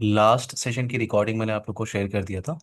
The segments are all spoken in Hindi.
लास्ट सेशन की रिकॉर्डिंग मैंने आप लोग को शेयर कर दिया था।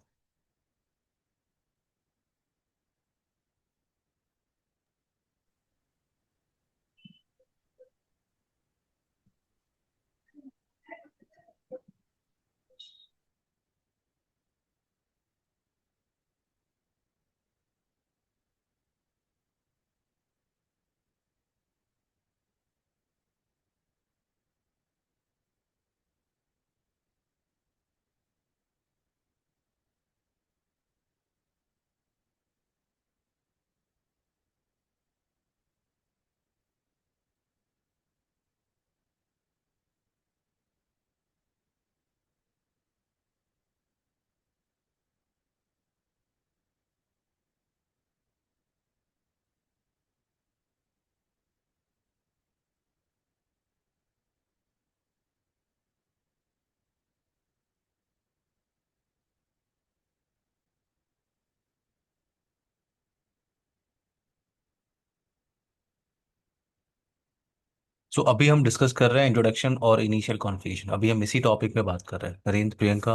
सो अभी हम डिस्कस कर रहे हैं इंट्रोडक्शन और इनिशियल कॉन्फ़िगरेशन। अभी हम इसी टॉपिक पे बात कर रहे हैं, नरेंद्र, प्रियंका।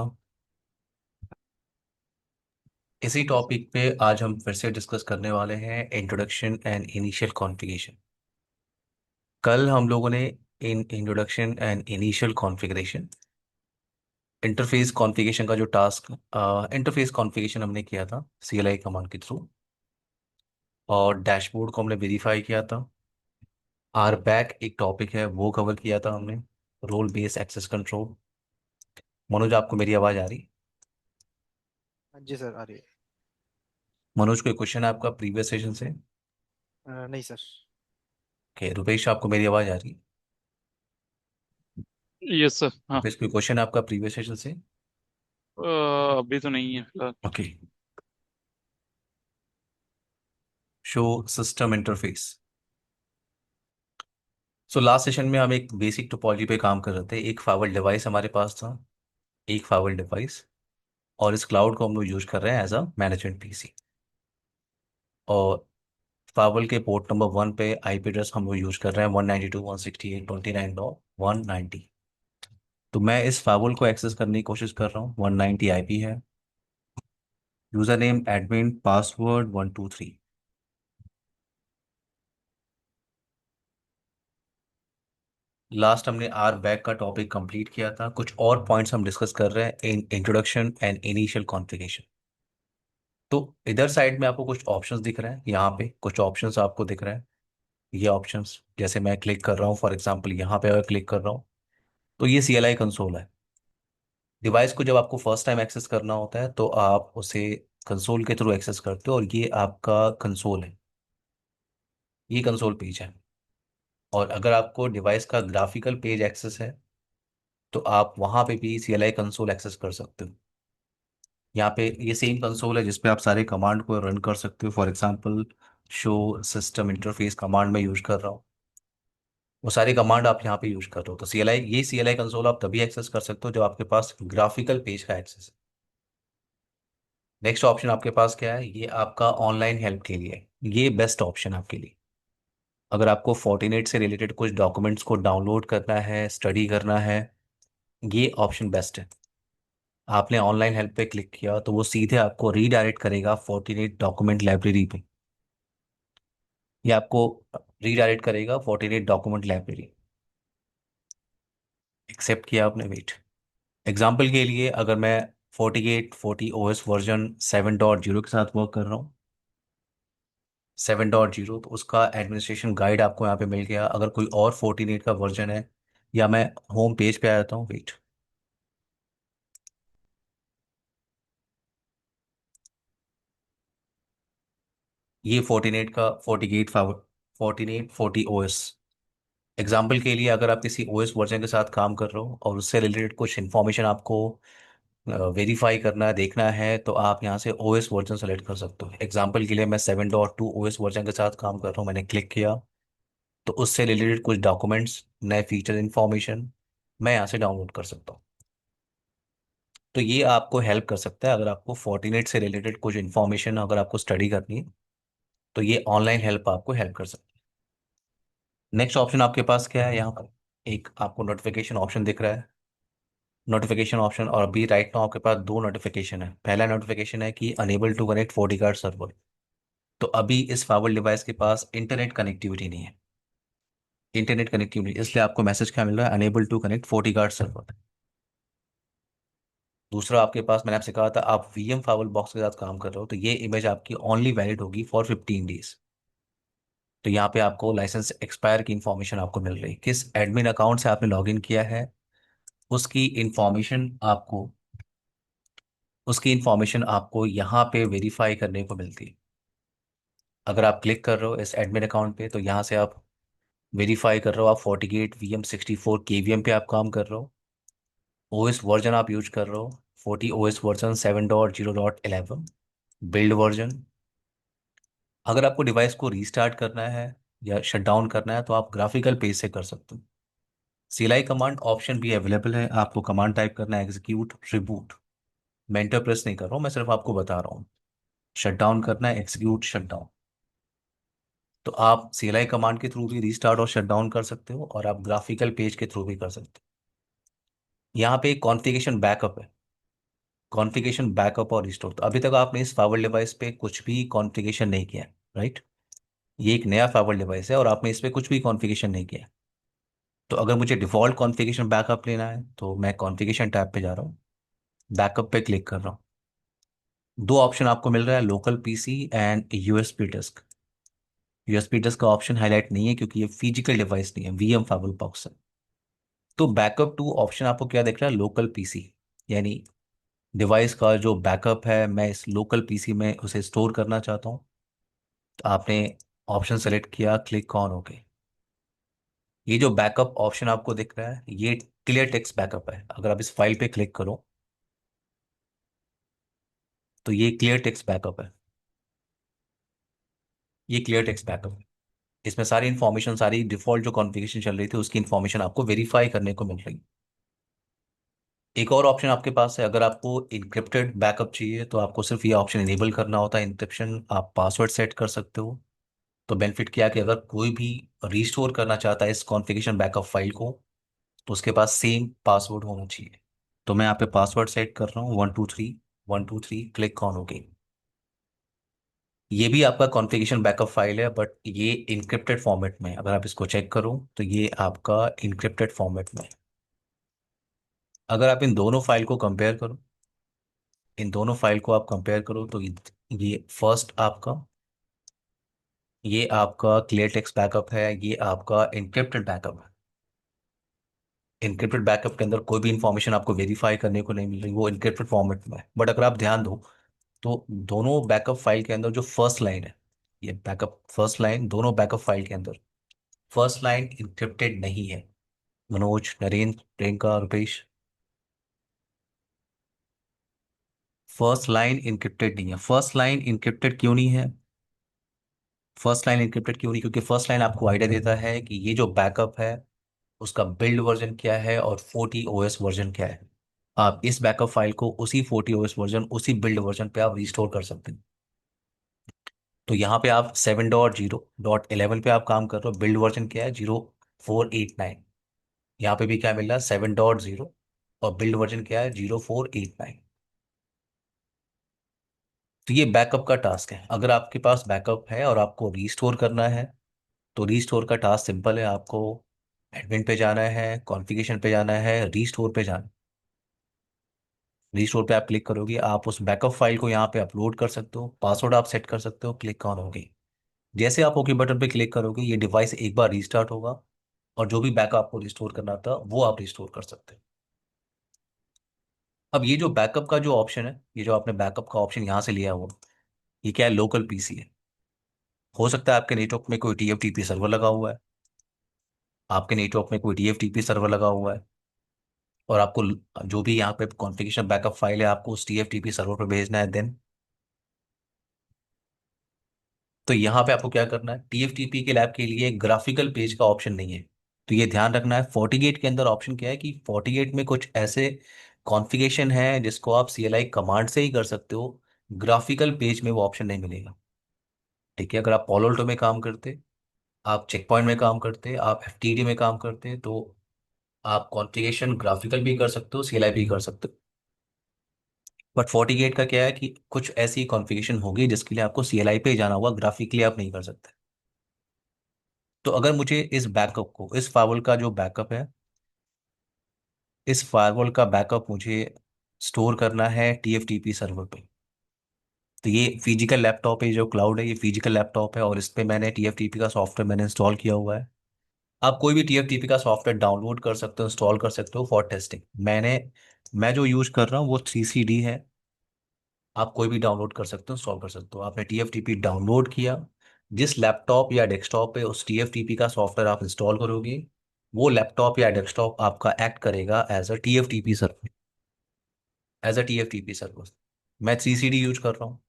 इसी यस सर। टॉपिक पे आज हम फिर से डिस्कस करने वाले हैं, इंट्रोडक्शन एंड इनिशियल कॉन्फ़िगरेशन। कल हम लोगों ने in introduction and initial configuration interface configuration का जो टास्क, इंटरफेस कॉन्फ़िगरेशन हमने किया था CLI कमांड के थ्रू, और डैशबोर्ड को हमने वेरीफाई किया था। आर बैक एक टॉपिक है, वो कवर किया था हमने। Role based access control. Manoj, आपको मेरी आवाज़ आ रही? हाँ जी सर, आ रही है। मनोज, कोई क्वेश्चन है आपका प्रीवियस सेशन से? नहीं सर। ओके, रुपेश, आपको मेरी आवाज़ आ रही? यस सर, हाँ। रुपेश, कोई क्वेश्चन है आपका प्रीवियस सेशन से? अभी तो नहीं है फिलहाल। Okay. Show system interface. So last session में हम एक बेसिक टोपोलॉजी पे काम कर रहे थे। एक फाइवल डिवाइस हमारे पास था, एक फाइवल डिवाइस, और इस क्लाउड को हम लोग यूज कर रहे हैं एज अ मैनेजमेंट PC। और फाइवल के पोर्ट नंबर 1 पे IP एड्रेस हम लोग यूज कर रहे हैं 192.168.29.190। तो मैं इस फाइवल को एक्सेस करने की कोशिश कर रहा हूँ। 190 IP है। User name admin, password 123। Last हमने आर बैक का टॉपिक कंप्लीट किया था। कुछ और पॉइंट्स हम डिस्कस कर रहे हैं in introduction and initial configuration. तो इधर साइड में आपको कुछ ऑप्शंस दिख रहे हैं, यहाँ पे कुछ ऑप्शंस आपको दिख रहे हैं। ये ऑप्शंस जैसे मैं क्लिक कर रहा हूँ, फॉर एग्जांपल यहाँ पे अगर क्लिक कर रहा हूँ, तो ये CLI कंसोल है। डिवाइस को जब आपको फर्स्ट टाइम एक्सेस करना होता है तो आप उसे कंसोल के थ्रू एक्सेस करते हो, और ये आपका कंसोल है। ये कंसोल पेज है। और अगर आपको डिवाइस का ग्राफिकल पेज एक्सेस है तो आप वहां पे भी CLI कंसोल एक्सेस कर सकते हो। यहाँ पे ये सेम कंसोल है जिसपे आप सारे कमांड को रन कर सकते हो। For example, show system interface command में यूज कर रहा हूँ। वो सारे कमांड आप यहाँ पे यूज कर रहे हो, तो CLI कंसोल आप तभी एक्सेस कर सकते हो जब आपके पास ग्राफिकल पेज का एक्सेस है। नेक्स्ट ऑप्शन आपके पास क्या है? ये आपका ऑनलाइन हेल्प के लिए है। ये बेस्ट ऑप्शन आपके लिए। अगर आपको फोर्टिनेट से रिलेटेड कुछ डॉक्यूमेंट्स को डाउनलोड करना है, स्टडी करना है, ये ऑप्शन बेस्ट है। आपने ऑनलाइन हेल्प पे क्लिक किया तो वो सीधे आपको रीडायरेक्ट करेगा फोर्टिनेट डॉक्यूमेंट लाइब्रेरी पे। ये आपको रीडायरेक्ट करेगा फोर्टिनेट डॉक्यूमेंट लाइब्रेरी। एक्सेप्ट किया आपने? वेट। एग्जाम्पल के लिए अगर मैं 4840 OS वर्जन 7.0 के साथ वर्क कर रहा हूँ, 7.0, तो उसका एडमिनिस्ट्रेशन गाइड आपको यहाँ पे मिल गया। अगर कोई और 48 का वर्जन है, या मैं होम पेज पे आ जाता हूँ। वेट। ये 48 का 4840 OS। एग्जाम्पल के लिए अगर आप किसी OS वर्जन के साथ काम कर रहे हो और उससे रिलेटेड कुछ इन्फॉर्मेशन आपको वेरीफाई करना है, देखना है, तो आप यहाँ से OS वर्जन सेलेक्ट कर सकते हो। एग्जाम्पल के लिए मैं 7.2 OS वर्जन के साथ काम कर रहा हूँ, मैंने क्लिक किया तो उससे रिलेटेड कुछ डॉक्यूमेंट्स, नए फीचर इन्फॉर्मेशन मैं यहाँ से डाउनलोड कर सकता हूँ। तो ये आपको हेल्प कर सकता है अगर आपको फोर्टिनेट से रिलेटेड कुछ इन्फॉर्मेशन अगर आपको स्टडी करनी है, तो ये ऑनलाइन हेल्प आपको हेल्प कर सकती है। नेक्स्ट ऑप्शन आपके पास क्या है? यहाँ पर एक आपको नोटिफिकेशन ऑप्शन दिख रहा है। नोटिफिकेशन ऑप्शन, और अभी राइट नाउ आपके पास दो नोटिफिकेशन है। पहला नोटिफिकेशन है कि unable to connect 40 guard server. तो अभी इस फाइबल डिवाइस के पास इंटरनेट कनेक्टिविटी नहीं है, इंटरनेट कनेक्टिविटी, इसलिए आपको मैसेज क्या मिल रहा है, unable to connect 40 guard server. दूसरा आपके पास, मैंने आपसे कहा था आप वीएम फाइबल बॉक्स के साथ काम कर रहे हो, तो ये इमेज आपकी ओनली वैलिड होगी फॉर 15 डेज। तो यहाँ पे आपको लाइसेंस एक्सपायर की इंफॉर्मेशन आपको मिल रही है, किस एडमिन अकाउंट से आपने लॉगिन किया है उसकी इंफॉर्मेशन आपको, उसकी इंफॉर्मेशन आपको यहाँ पे वेरीफाई करने को मिलती है। अगर आप क्लिक कर रहे हो इस एडमिन अकाउंट पे, तो यहाँ से आप वेरीफाई कर रहे हो, आप 48 VM 64 KVM पे आप काम कर रहे हो। ओएस वर्जन आप यूज कर रहे हो 40 ओएस वर्जन 7.0.11 बिल्ड वर्जन। अगर आपको डिवाइस को रीस्टार्ट करना है या शट डाउन करना है तो आप ग्राफिकल पेज से कर सकते हो। सीएलआई कमांड ऑप्शन भी अवेलेबल है, आपको कमांड टाइप करना है एग्जीक्यूट रिबूट। मैं एंटर प्रेस नहीं कर रहा हूँ, मैं सिर्फ आपको बता रहा हूँ। शट डाउन करना है एग्जीक्यूट शट डाउन। तो आप सीएलआई कमांड के थ्रू भी रीस्टार्ट और शट डाउन कर सकते हो, और आप ग्राफिकल पेज के थ्रू भी कर सकते हो। यहाँ पे कॉन्फ़िगरेशन बैकअप है, कॉन्फ़िगरेशन बैकअप और रिस्टोर। तो अभी तक आपने इस फाइबर डिवाइस पे कुछ भी कॉन्फ़िगरेशन नहीं किया, राइट? ये एक नया फाइबर डिवाइस है और आपने इस पे कुछ भी कॉन्फ़िगरेशन नहीं किया। तो अगर मुझे डिफ़ॉल्ट कॉन्फ़िगरेशन बैकअप लेना है तो मैं कॉन्फ़िगरेशन टैब पे जा रहा हूँ, बैकअप पे क्लिक कर रहा हूँ। दो ऑप्शन आपको मिल रहा है, local PC and USB disk. USB disk का ऑप्शन हाईलाइट नहीं है क्योंकि ये फिजिकल डिवाइस नहीं है, वीएम फाइबर बॉक्स है। तो बैकअप टू ऑप्शन आपको क्या दिख रहा है, लोकल पीसी, यानी डिवाइस का जो बैकअप है मैं इस लोकल पीसी में उसे स्टोर करना चाहता हूँ। तो आपने ऑप्शन सेलेक्ट किया, क्लिक ऑन ओके। ये जो बैकअप ऑप्शन आपको दिख रहा है ये क्लियर टेक्स्ट बैकअप है। अगर आप इस फाइल पे क्लिक करो तो ये क्लियर टेक्स्ट बैकअप है, ये क्लियर टेक्स्ट बैकअप है। इसमें सारी इन्फॉर्मेशन, सारी डिफॉल्ट जो कॉन्फ़िगरेशन चल रही थी उसकी इन्फॉर्मेशन आपको वेरीफाई करने को मिल रही है। एक और ऑप्शन आपके पास है, अगर आपको इनक्रिप्टेड बैकअप चाहिए तो आपको सिर्फ ये ऑप्शन इनेबल करना होता है, इंक्रिप्शन। आप पासवर्ड सेट कर सकते हो। तो बेनिफिट क्या है कि अगर कोई भी रीस्टोर करना चाहता है इस कॉन्फ़िगरेशन बैकअप फाइल को तो उसके पास सेम पासवर्ड होना चाहिए। तो मैं यहाँ पे पासवर्ड सेट कर रहा हूँ 123 123, क्लिक ऑन ओके। ये भी आपका कॉन्फ़िगरेशन बैकअप फाइल है बट ये इनक्रिप्टेड फॉर्मेट में है। अगर आप इसको चेक करो तो ये आपका इनक्रिप्टेड फॉर्मेट में है। अगर आप इन दोनों फाइल को कंपेयर करो, इन दोनों फाइल को आप कंपेयर करो तो ये फर्स्ट आपका, ये आपका क्लियर टेक्स्ट बैकअप है, ये आपका इनक्रिप्टेड बैकअप है। इनक्रिप्टेड बैकअप के अंदर कोई भी इंफॉर्मेशन आपको वेरीफाई करने को नहीं मिल रही, वो इनक्रिप्टेड फॉर्मेट में है। बट अगर आप ध्यान दो तो दोनों बैकअप फाइल के अंदर जो फर्स्ट लाइन है, ये बैकअप फर्स्ट लाइन, दोनों बैकअप फाइल के अंदर फर्स्ट लाइन इंक्रिप्टेड नहीं है। Manoj, Narendra, Priyanka, Rupesh, first line encrypted नहीं है। फर्स्ट लाइन इंक्रिप्टेड क्यों नहीं है? फर्स्ट लाइन इंक्रिप्टेड क्यों नहीं, क्योंकि फर्स्ट लाइन आपको आइडिया देता है कि ये जो बैकअप है उसका बिल्ड वर्जन क्या है और 40 ओएस वर्जन क्या है। आप इस बैकअप फाइल को उसी 40 ओएस वर्जन, उसी बिल्ड वर्जन पे आप रिस्टोर कर सकते हैं। तो यहाँ पे आप 7.0.11 पे आप काम कर रहे हो, बिल्ड वर्जन क्या है, 0489। यहाँ पे भी क्या मिल रहा है, 7.0, और बिल्ड वर्जन क्या है, 0489। तो ये बैकअप का टास्क है। अगर आपके पास बैकअप है और आपको रीस्टोर करना है तो रीस्टोर का टास्क सिंपल है, आपको एडमिन पे जाना है, कॉन्फ़िगरेशन पे जाना है, रीस्टोर पे जाना है। रीस्टोर पे आप क्लिक करोगे, आप उस बैकअप फाइल को यहाँ पे अपलोड कर सकते हो, पासवर्ड आप सेट कर सकते हो, क्लिक ऑन होगी। जैसे आप ओके बटन पे क्लिक करोगे ये डिवाइस एक बार रीस्टार्ट होगा और जो भी बैकअप आपको रिस्टोर करना था वो आप रिस्टोर कर सकते हो। अब ये जो बैकअप का जो ऑप्शन है, ये जो आपने बैकअप का ऑप्शन यहाँ से लिया हुआ, ये क्या है, लोकल पीसी है। हो सकता है आपके नेटवर्क में कोई टीएफटीपी सर्वर लगा हुआ है, आपके नेटवर्क में कोई टीएफटीपी सर्वर लगा हुआ है, और आपको जो भी यहाँ पे कॉन्फ़िगरेशन बैकअप फाइल है आपको उस टीएफटीपी सर्वर पर भेजना है। देन तो यहाँ पे आपको क्या करना है, टीएफटीपी के लैब के लिए ग्राफिकल पेज का ऑप्शन नहीं है। तो ये ध्यान रखना है, 48 के अंदर ऑप्शन क्या है कि 48 में कुछ ऐसे कॉन्फ़िगरेशन है जिसको आप सीएलआई कमांड से ही कर सकते हो, ग्राफिकल पेज में वो ऑप्शन नहीं मिलेगा। ठीक है, अगर आप पोलोल्टो में काम करते, आप चेक पॉइंट में काम करते, आप एफटीडी में काम करते तो आप कॉन्फ़िगरेशन ग्राफिकल भी कर सकते हो, सीएलआई भी कर सकते हो। बट FortiGate का क्या है कि कुछ ऐसी कॉन्फ़िगरेशन होगी जिसके लिए आपको सीएलआई पे ही जाना होगा, ग्राफिकली आप नहीं कर सकते। तो अगर मुझे इस बैकअप को, इस फाइल का जो बैकअप है, इस फायरवॉल का बैकअप मुझे स्टोर करना है टीएफटीपी सर्वर पे। तो ये फिजिकल लैपटॉप है, जो क्लाउड है ये फिजिकल लैपटॉप है, और इस पे मैंने टीएफटीपी का सॉफ्टवेयर मैंने इंस्टॉल किया हुआ है। आप कोई भी टीएफटीपी का सॉफ्टवेयर डाउनलोड कर सकते हो, इंस्टॉल कर सकते हो फॉर टेस्टिंग। मैं जो यूज कर रहा हूँ वो 3CD है। आप कोई भी डाउनलोड कर सकते हो, इंस्टॉल कर सकते हो। आपने टीएफटीपी डाउनलोड किया, जिस लैपटॉप या डेस्कटॉप पे उस टीएफटीपी का सॉफ्टवेयर आप इंस्टॉल करोगे, वो लैपटॉप या डेस्कटॉप आपका एक्ट करेगा as a TFTP server, as a TFTP server. मैं 3CD यूज कर रहा हूँ।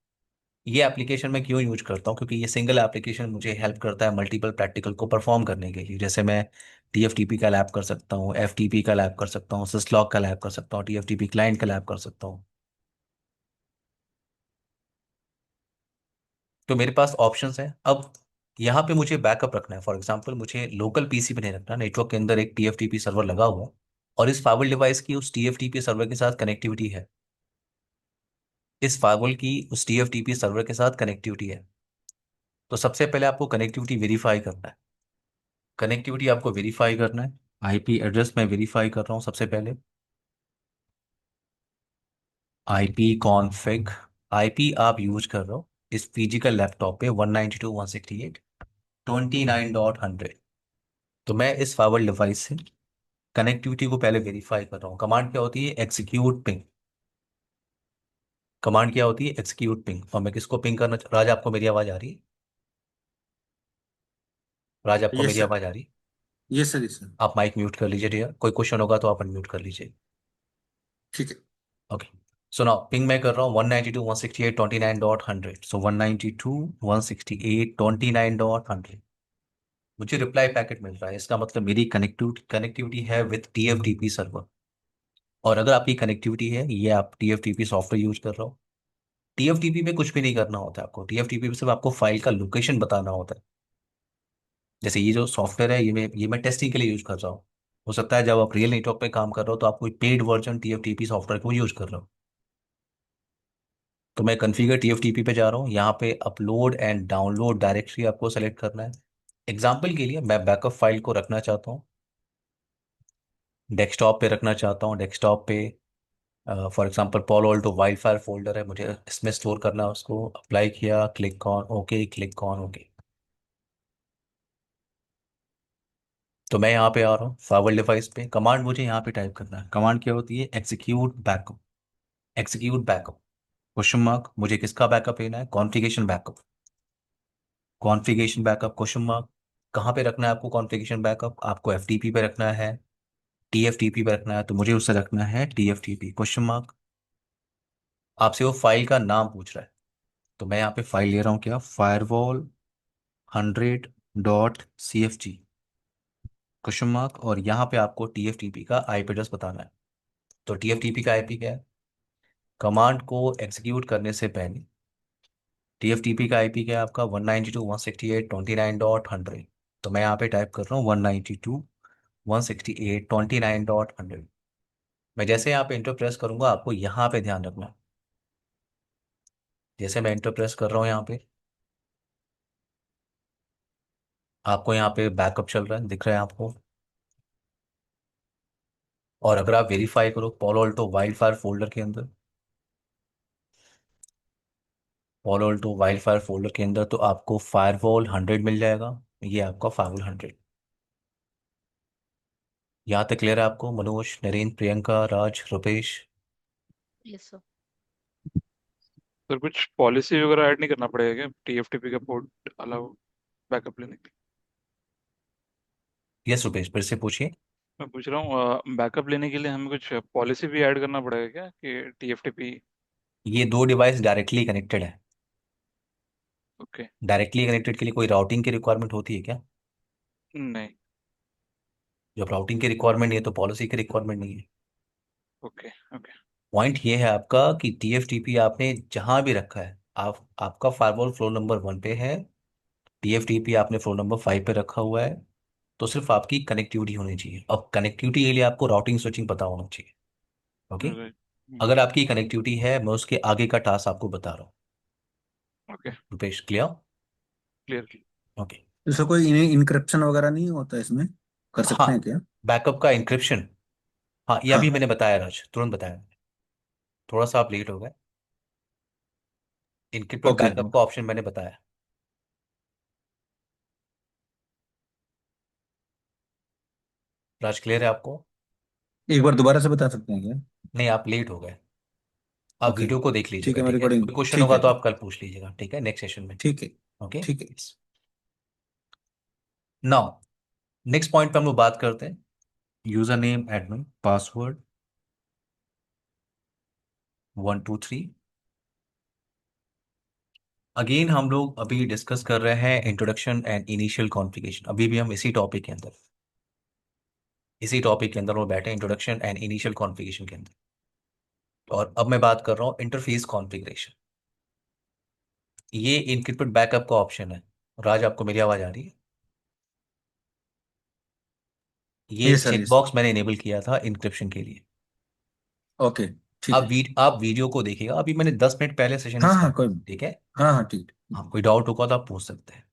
ये एप्लीकेशन मैं क्यों यूज करता हूँ, क्योंकि ये सिंगल एप्लीकेशन मुझे हेल्प करता है मल्टीपल प्रैक्टिकल को परफॉर्म करने के लिए। जैसे मैं टीएफटीपी का लैब कर सकता हूँ, एफटीपी का लैब कर सकता हूँ, सिस्लॉग का लैब कर सकता हूँ, टीएफटीपी क्लाइंट का लैब कर सकता हूँ। तो मेरे पास ऑप्शंस हैं। अब यहाँ पे मुझे बैकअप रखना है, फॉर एग्जांपल मुझे लोकल पीसी पे नहीं रखना, नेटवर्क के अंदर एक टीएफटीपी सर्वर लगा हुआ है, और इस फाइबल डिवाइस की उस टीएफटीपी सर्वर के साथ कनेक्टिविटी है। इस फाइबल की उस टीएफटीपी सर्वर के साथ कनेक्टिविटी है। तो सबसे पहले आपको कनेक्टिविटी वेरीफाई करना है। कनेक्टिविटी आपको वेरीफाई करना है। आईपी एड्रेस मैं वेरीफाई कर रहा हूँ सबसे पहले। आईपी कॉन्फ़िग, आईपी आप यूज कर रहे हो इस फिजिकल लैपटॉप पे 192.168.29.100। तो मैं इस फाइबर डिवाइस से कनेक्टिविटी को पहले वेरीफाई कर रहा हूँ। कमांड क्या होती है? Execute ping. कमांड क्या होती है? Execute ping. और मैं किसको पिंग करना राज, आपको मेरी आवाज आ रही है? राज, आपको यस मेरी सर। आवाज आ रही है? Yes sir, yes sir. आप माइक म्यूट कर लीजिए डियर, कोई क्वेश्चन होगा तो आप अनम्यूट कर लीजिए। ठीक है। ओके। सो नाउ पिंग मैं कर रहा हूँ 192.168.29.100। सो 192.168.29.100। मुझे रिप्लाई पैकेट मिल रहा है, इसका मतलब मेरी कनेक्टिविटी कनेक्टिविटी है विद टीएफटीपी सर्वर। और अगर आपकी कनेक्टिविटी है, ये आप टीएफटीपी सॉफ्टवेयर यूज कर रहे हो, टीएफटीपी में कुछ भी नहीं करना होता है आपको। टीएफटीपी में सिर्फ आपको फाइल का लोकेशन बताना होता है। जैसे ये जो सॉफ्टवेयर है, ये मैं टेस्टिंग के लिए यूज कर रहा हूँ। हो सकता है जब आप रियल नेटवर्क पे काम कर रहे हो तो आप कोई पेड वर्जन टीएफटीपी सॉफ्टवेयर को यूज कर रहे हो। तो मैं कॉन्फ़िगर टीएफटीपी पे जा रहा हूँ, यहाँ पे अपलोड एंड डाउनलोड डायरेक्टरी आपको सेलेक्ट करना है। एग्जाम्पल के लिए मैं बैकअप फाइल को रखना चाहता हूँ, डेस्कटॉप पे रखना चाहता हूँ। डेस्कटॉप पे for example Palo Alto wildfire folder है, मुझे इसमें स्टोर करना है उसको। अप्लाई किया, click on okay, click on okay. तो मैं यहाँ पे आ रहा हूँ फाइवर डिवाइस पे। कमांड मुझे यहाँ पे टाइप करना है। कमांड क्या होती है? Execute backup. Execute backup question mark. मुझे किसका बैकअप लेना है? Configuration backup. Configuration backup question mark. कहाँ पे रखना है आपको कॉन्फ़िगरेशन बैकअप? आपको एफटीपी पे रखना है, टीएफटीपी पे रखना है, तो मुझे उससे रखना है टीएफटीपी क्वेश्चन मार्क। आपसे वो फाइल का नाम पूछ रहा है, तो मैं यहाँ पे फाइल ले रहा हूँ, क्या? Firewall 100.cfg question mark. और यहाँ पे आपको टीएफटीपी का आईपी एड्रेस बताना है। तो टीएफटीपी का आईपी क्या है? कमांड को एग्जीक्यूट करने से पहले टीएफटीपी का आईपी क्या है आपका? 192.168.29.100। तो मैं यहाँ पे टाइप कर रहा हूँ 192.168.29.100। मैं जैसे यहाँ पे इंटर प्रेस करूंगा, आपको यहाँ पे ध्यान रखना है। जैसे मैं इंटर प्रेस कर रहा हूँ यहाँ पे, आपको यहाँ पे बैकअप चल रहा है, दिख रहा है आपको। और अगर आप वेरीफाई करो पॉलो अल्टो वाइल्डफायर फोल्डर के अंदर, पॉलो अल्टो वाइल्डफायर फोल्डर के अंदर, तो आपको फायरवॉल 100 मिल जाएगा। ये आपका फायरवॉल 100। यहाँ तक क्लियर है आपको? Manoj, Narendra, Priyanka, Raj, Rupesh. Yes sir. Sir कुछ पॉलिसी वगैरह ऐड नहीं करना पड़ेगा क्या टीएफटीपी का पोर्ट अलाउ बैकअप लेने के लिए? यस रुपेश, फिर से पूछिए। मैं पूछ रहा हूँ बैकअप लेने के लिए हमें कुछ पॉलिसी भी ऐड करना पड़ेगा क्या कि टीएफटीपी? ये दो डिवाइस डायरेक्टली कनेक्टेड है। ओके। डायरेक्टली कनेक्टेड के लिए कोई राउटिंग की रिक्वायरमेंट होती है क्या? नहीं। जब राउटिंग की रिक्वायरमेंट नहीं है तो पॉलिसी की रिक्वायरमेंट नहीं है। ओके। ओके। पॉइंट ये है आपका कि टीएफटीपी आपने जहां भी रखा है, आपका फायरवॉल फ्लो नंबर 1 पे है, टीएफटीपी आपने फ्लो नंबर 5 पे रखा हुआ है, तो सिर्फ आपकी कनेक्टिविटी होनी चाहिए। अब कनेक्टिविटी के लिए आपको राउटिंग स्विचिंग पता होना चाहिए। ओके। राइट। अगर आपकी कनेक्टिविटी है, मैं उसके आगे का टास्क आपको बता रहा हूँ। Okay. Rupesh, clear? Clear. Okay. इसका कोई इनक्रिप्शन वगैरह नहीं होता इसमें? कर हाँ, सकते हैं क्या? बैकअप का इंक्रिप्शन। हाँ, ये अभी हाँ। मैंने बताया राज, तुरंत बताया। थोड़ा सा आप लेट हो गए। इनक्रिप्टेड ओके बैकअप का ओके। ऑप्शन मैंने बताया। राज, क्लियर है आपको? एक बार दोबारा से बता सकते हैं क्या? नहीं, आप लेट हो गए। आप ओके। वीडियो को देख ठीक लीजिएगा, है, मैं ठीक है? रिकॉर्डिंग, कोई क्वेश्चन ठीक होगा है तो ठीक। आप कल पूछ लीजिएगा, ठीक है, नेक्स्ट सेशन में। ठीक है। ओके। ठीक है। नाउ नेक्स्ट पॉइंट पे हम लोग बात करते हैं। User name, admin, password 1 2 3। Again हम लोग अभी डिस्कस कर रहे हैं इंट्रोडक्शन एंड इनिशियल कॉन्फ़िगरेशन। अभी भी हम इसी टॉपिक के अंदर वो बैठे, इंट्रोडक्शन एंड इनिशियल कॉन्फ़िगरेशन के अंदर। और अब मैं बात कर रहा हूँ इंटरफेस कॉन्फ़िगरेशन। ये इनक्रिप्टेड बैकअप का ऑप्शन है। राज, आपको मेरी आवाज आ रही है? ये यस सर, यस। चेकबॉक्स मैंने इनेबल किया था इंक्रिप्शन के लिए। ओके। ठीक है। आप वीडियो को देखिएगा, अभी मैंने 10 मिनट पहले सेशन हाँ हाँ, स्टार्ट, कोई। ठीक है? हाँ हाँ, ठीक। हाँ, कोई डाउट होगा तो आप पूछ सकते हैं।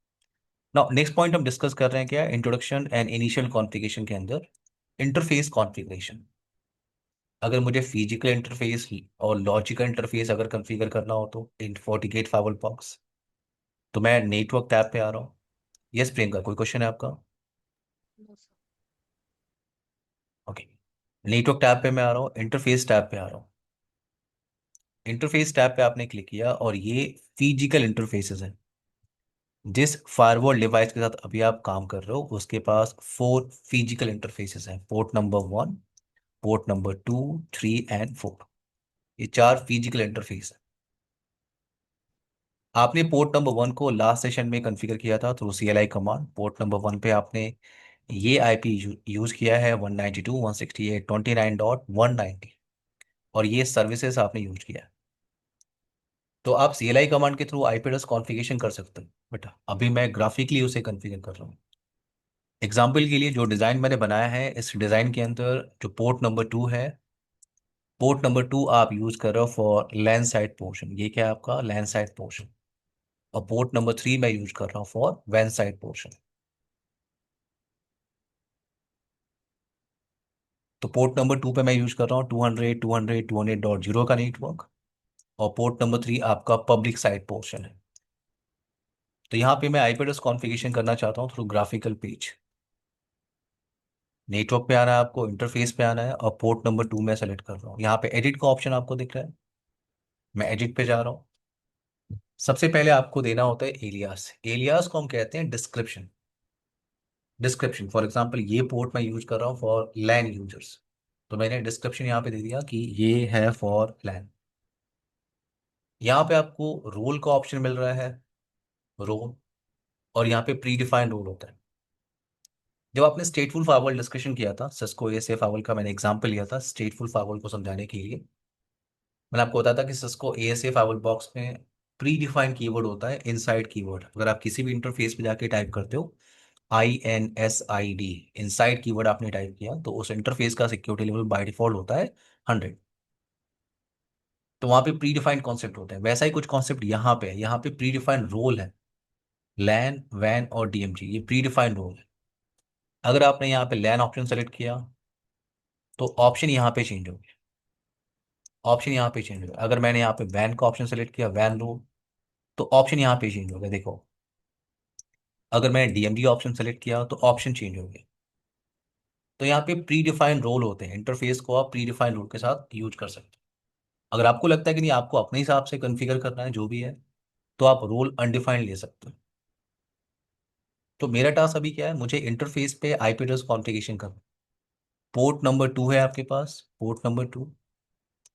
नाउ नेक्स्ट पॉइंट हम डिस्कस कर रहे हैं, क्या? इंट्रोडक्शन एंड इनिशियल कॉन्फ़िगरेशन के अंदर इंटरफेस कॉन्फ़िगरेशन। अगर मुझे फिजिकल इंटरफेस और लॉजिकल इंटरफेस अगर कॉन्फ़िगर करना हो तो इन FortiGate फाइवर बॉक्स, तो मैं नेटवर्क टैब पे आ रहा हूँ। यस प्रियंका, कोई क्वेश्चन है आपका? No, sir. Okay. Network tab पे मैं आ रहा हूँ, इंटरफेस टैब पे आ रहा हूँ। इंटरफेस टैब पे आपने क्लिक किया और ये फिजिकल इंटरफेसेस हैं। जिस फायरवॉल डिवाइस के साथ अभी आप काम कर रहे हो उसके पास 4 फिजिकल इंटरफेसेस हैं। Port number 1, port number 2, 3 and 4। ये 4 फिजिकल इंटरफेस है। आपने पोर्ट नंबर 1 को लास्ट सेशन में कॉन्फ़िगर किया था through CLI command. Port number 1 पे आपने ये IP यूज किया है 192.168.29.190, और ये सर्विसेज आपने यूज किया है। तो आप CLI कमांड के थ्रू IP एड्रेस कॉन्फ़िगरेशन कर सकते हो। बट अभी मैं ग्राफिकली उसे कॉन्फ़िगर कर रहा हूँ। एग्जाम्पल के लिए जो डिज़ाइन मैंने बनाया है, इस डिज़ाइन के अंदर जो पोर्ट नंबर 2 है, पोर्ट नंबर 2 आप यूज कर रहे हो फॉर लैंड साइड पोर्शन। ये क्या है आपका लैंड साइड पोर्शन। और पोर्ट नंबर 3 मैं यूज कर रहा हूँ फॉर वैन साइड पोर्शन। तो पोर्ट नंबर 2 पे मैं यूज कर रहा हूँ 200.200.200.0 का नेटवर्क। और पोर्ट नंबर 3 आपका पब्लिक साइड पोर्शन है। तो यहाँ पे मैं IP एड्रेस कॉन्फ़िगरेशन करना चाहता हूँ थ्रू ग्राफिकल पेज। नेटवर्क पे आना है, आपको इंटरफेस पे आना है, और पोर्ट नंबर 2 में सेलेक्ट कर रहा हूँ। यहाँ पे एडिट का ऑप्शन आपको दिख रहा है, मैं एडिट पे जा रहा हूँ। सबसे पहले आपको देना होता है एलियास। एलियास को हम कहते हैं डिस्क्रिप्शन। डिस्क्रिप्शन फॉर एग्जांपल, ये पोर्ट मैं यूज कर रहा हूँ फॉर लैन यूजर्स, तो मैंने डिस्क्रिप्शन यहाँ पे दे दिया कि ये है फॉर लैन। यहाँ पे आपको रोल का ऑप्शन मिल रहा है, रोल। और यहाँ पे प्री डिफाइंड रोल होता है। जब आपने स्टेटफुल फाइवल डिस्कशन किया था, सिस्को ASA फाइवल का मैंने एग्जांपल लिया था स्टेटफुल फाइवल को समझाने के लिए। मैंने आपको बताया था कि सिस्को ASA फाइवल बॉक्स में प्री डिफाइंड कीवर्ड होता है इनसाइड कीवर्ड। अगर आप किसी भी इंटरफेस पे जाके टाइप करते हो INSID, इनसाइड कीवर्ड आपने टाइप किया, तो उस इंटरफेस का सिक्योरिटी लेवल बाय डिफॉल्ट होता है 100। तो वहां पे प्री डिफाइंड कॉन्सेप्ट होते हैं। वैसा ही कुछ कॉन्सेप्ट यहाँ पे है। यहाँ पे प्री डिफाइंड रोल है, लैन, वैन और DMG, ये प्री डिफाइंड रोल है। अगर आपने यहाँ पे लैन ऑप्शन सेलेक्ट किया तो ऑप्शन यहाँ पे चेंज हो गया, ऑप्शन यहाँ पे चेंज हो गया। अगर मैंने यहाँ पे वैन का ऑप्शन सेलेक्ट किया, वैन रोल, तो ऑप्शन यहाँ पे चेंज हो गया, देखो। अगर मैंने DMG ऑप्शन सेलेक्ट किया तो ऑप्शन चेंज हो गया। तो यहाँ पे प्री डिफाइंड रोल होते हैं। इंटरफेस को आप प्री डिफाइंड रोल के साथ यूज कर सकते हो। अगर आपको लगता है कि नहीं, आपको अपने हिसाब से कॉन्फ़िगर करना है जो भी है, तो आप रोल अनडिफाइंड ले सकते हो। तो मेरा टास्क अभी क्या है, मुझे इंटरफेस पे IP एड्रेस कॉन्फ़िगरेशन करना। पोर्ट नंबर 2 है आपके पास, पोर्ट नंबर 2।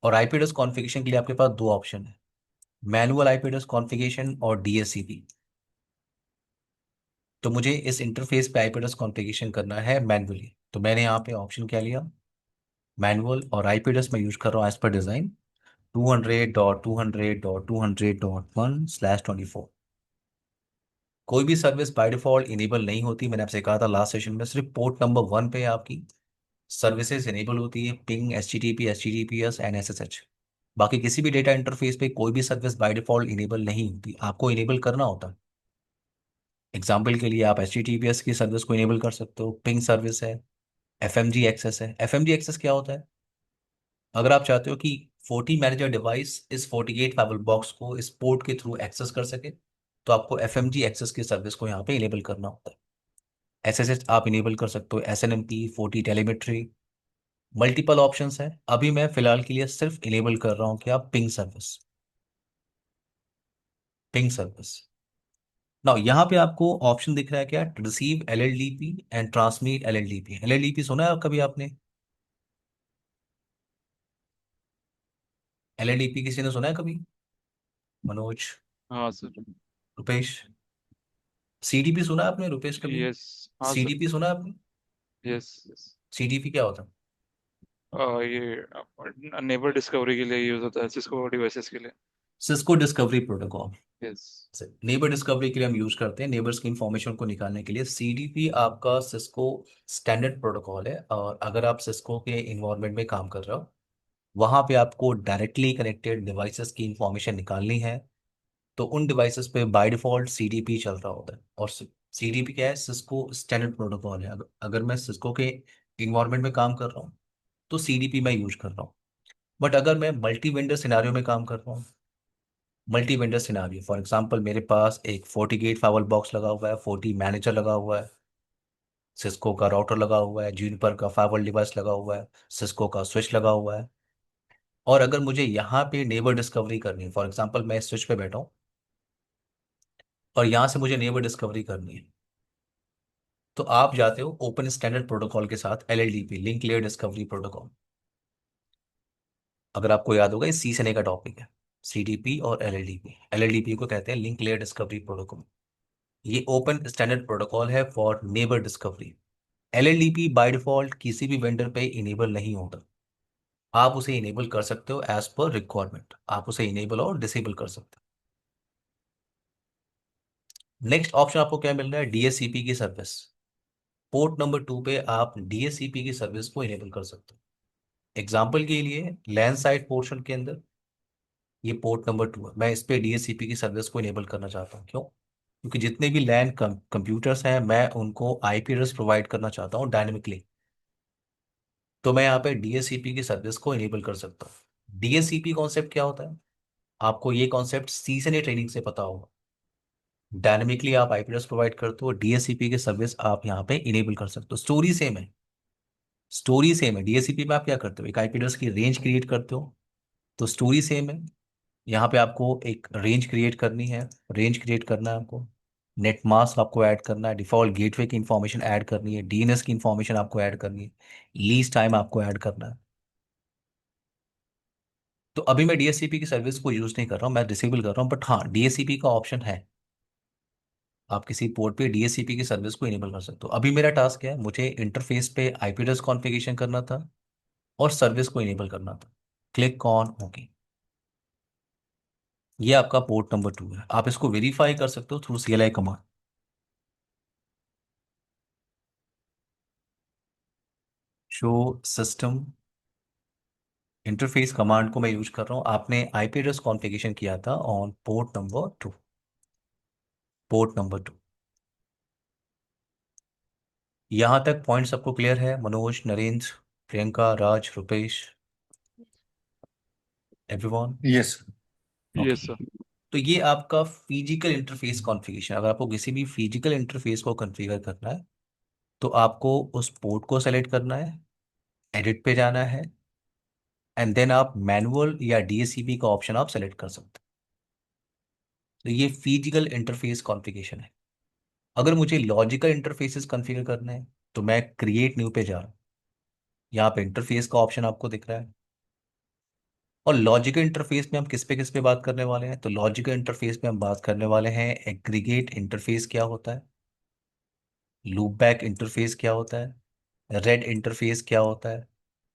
और IP एड्रेस कॉन्फ़िगरेशन के लिए आपके पास 2 ऑप्शन है, मैनुअल IP एड्रेस कॉन्फ़िगरेशन और DHCP। तो मुझे इस इंटरफेस पे IP एड्रेस कॉन्फ़िगरेशन करना है मैनुअली। तो मैंने यहाँ पे ऑप्शन क्या लिया, मैनुअल। और IP एड्रेस मैं यूज कर रहा हूँ एज पर डिज़ाइन 200.200.200.1/24। कोई भी सर्विस बाय डिफॉल्ट इनेबल नहीं होती। मैंने आपसे कहा था लास्ट सेशन में, सिर्फ पोर्ट नंबर 1 पे आपकी सर्विसेज इनेबल होती है, ping, H T T P S and SSH। बाकी किसी भी डेटा इंटरफेस पे कोई भी सर्विस बाय डिफॉल्ट इनेबल नहीं होती, आपको इनेबल करना होता है। एग्जाम्पल के लिए आप HTTPS की सर्विस को इनेबल कर सकते हो, पिंग सर्विस है, FMG एक्सेस है। FMG एक्सेस क्या होता है? अगर आप चाहते हो कि 40 मैनेजर डिवाइस इस 48 फाइबर बॉक्स को इस पोर्ट के थ्रू एक्सेस कर सके, तो आपको FMG एक्सेस की सर्विस को यहाँ पे इनेबल करना होता है। SSH आप इनेबल कर सकते हो, SNMP, 40 टेलीमेट्री, मल्टीपल ऑप्शंस है। अभी मैं फिलहाल के लिए सिर्फ इनेबल कर रहा हूँ कि आप पिंग सर्विस, पिंग सर्विस। ना यहाँ पे आपको ऑप्शन दिख रहा है क्या? Receive LLDP and transmit LLDP। LLDP सुना है कभी आपने? LLDP किसी ने सुना है कभी? मनोज, हाँ सर। रुपेश? CDP सुना है आपने रुपेश कभी? यस। हाँ सर। CDP सुना है आपने? Yes yes. CDP क्या होता है? ये नेबर डिस्कवरी के लिए यूज होता है, सिस्को डिवाइसेस के लिए। Cisco discovery protocol. Yes. Neighbour discovery के लिए हम यूज करते हैं, नेबर्स की इंफॉर्मेशन को निकालने के लिए। CDP आपका सिस्को स्टैंडर्ड प्रोटोकॉल है, और अगर आप सिस्को के इन्वायरमेंट में काम कर रहे हो, वहां पे आपको डायरेक्टली कनेक्टेड डिवाइसेस की इंफॉर्मेशन निकालनी है, तो उन डिवाइसेस पे बाय डिफॉल्ट CDP चल रहा होता है। और CDP क्या है? सिस्को स्टैंडर्ड प्रोटोकॉल है। अगर मैं सिस्को के इन्वायरमेंट में काम कर रहा हूँ तो CDP मैं यूज कर रहा हूँ। बट अगर मैं मल्टी वेंडर सिनारियो में काम कर रहा हूँ, multi vendor scenario, for example मेरे पास एक 40 गेट फाइवर बॉक्स लगा हुआ है, 40 मैनेजर लगा हुआ है, सिस्को का राउटर लगा हुआ है, जूनिपर का फाइवर डिवाइस लगा हुआ है, सिस्को का स्विच लगा हुआ है। और अगर मुझे यहाँ पे नेबर डिस्कवरी करनी है, फॉर एग्जांपल मैं स्विच पे बैठा हूँ और यहाँ से मुझे नेबर डिस्कवरी करनी है, तो आप जाते हो ओपन स्टैंडर्ड प्रोटोकॉल के साथ, LLDP, link layer discovery protocol. अगर आपको याद होगा, ये सी से का टॉपिक है, CDP और LLDP को कहते हैं लिंक लेयर डिस्कवरी प्रोटोकॉल। ये ओपन स्टैंडर्ड प्रोटोकॉल है for neighbour discovery. LLDP by default किसी भी वेंडर पे इनेबल नहीं होता, आप उसे इनेबल कर सकते हो एज पर रिक्वायरमेंट, आप उसे इनेबल और डिसेबल कर सकते हो। नेक्स्ट ऑप्शन आपको क्या मिल रहा है? DSCP की सर्विस। पोर्ट नंबर 2 पे आप DSCP की सर्विस को इनेबल कर सकते हो। एग्जाम्पल के लिए लैन साइड पोर्शन के अंदर ये पोर्ट नंबर 2 है, मैं इस पे DSCP की सर्विस को इनेबल करना चाहता हूँ। क्यों? क्योंकि जितने भी लैन कंप्यूटर्स हैं, मैं उनको IP एड्रेस प्रोवाइड करना चाहता हूँ डायनेमिकली, तो मैं यहाँ पे DSCP की सर्विस को इनेबल कर सकता हूँ। DSCP कॉन्सेप्ट क्या होता है? आपको ये कॉन्सेप्ट CCNA ट्रेनिंग से पता होगा। डायनेमिकली आप IP एड्रेस प्रोवाइड करते हो, DSCP की सर्विस आप यहाँ पे इनेबल कर सकते हो। स्टोरी सेम है, स्टोरी सेम है। DSCP में आप क्या करते हो? एक IP एड्रेस की रेंज क्रिएट करते हो, तो स्टोरी सेम है। यहाँ पे आपको एक रेंज क्रिएट करनी है, रेंज क्रिएट करना है आपको, नेट मास्क आपको ऐड करना है, डिफॉल्ट गेटवे की इंफॉर्मेशन ऐड करनी है, DNS की इंफॉर्मेशन आपको ऐड करनी है, लीज टाइम आपको ऐड करना है। तो अभी मैं DSCP की सर्विस को यूज नहीं कर रहा हूँ, मैं डिसेबल कर रहा हूँ, बट हाँ DSCP का ऑप्शन है, आप किसी पोर्ट पे DSCP की सर्विस को इनेबल कर सकते हो। अभी मेरा टास्क क्या है? मुझे इंटरफेस पे IP एड्रेस कॉन्फ़िगरेशन करना था और सर्विस को इनेबल करना था। Click on okay. ये आपका पोर्ट नंबर 2 है, आप इसको वेरीफाई कर सकते हो through CLI command. Show system interface command को मैं यूज कर रहा हूँ। आपने IP एड्रेस कॉन्फ़िगरेशन किया था on port number 2, port number 2। यहाँ तक पॉइंट सबको क्लियर है? Manoj, Narendra, Priyanka, Raj, Rupesh, everyone? Yes. Yes okay. Sir. तो ये आपका फिजिकल इंटरफेस कॉन्फ़िगरेशन। अगर आपको किसी भी फिजिकल इंटरफेस को कॉन्फ़िगर करना है, तो आपको उस पोर्ट को सेलेक्ट करना है, एडिट पे जाना है, एंड देन आप मैनुअल या DSCP का ऑप्शन आप सेलेक्ट कर सकते हैं। तो ये फिजिकल इंटरफेस कॉन्फ़िगरेशन है। अगर मुझे लॉजिकल इंटरफेसेस कॉन्फ़िगर करने हैं, तो मैं क्रिएट न्यू पे जा रहा हूँ। यहाँ पे इंटरफेस का ऑप्शन आपको दिख रहा है। और लॉजिकल इंटरफेस में हम किस पे बात करने वाले हैं? तो लॉजिकल इंटरफेस में हम बात करने वाले हैं एग्रीगेट इंटरफेस क्या होता है, लूपबैक इंटरफेस क्या होता है, रेड इंटरफेस क्या होता है,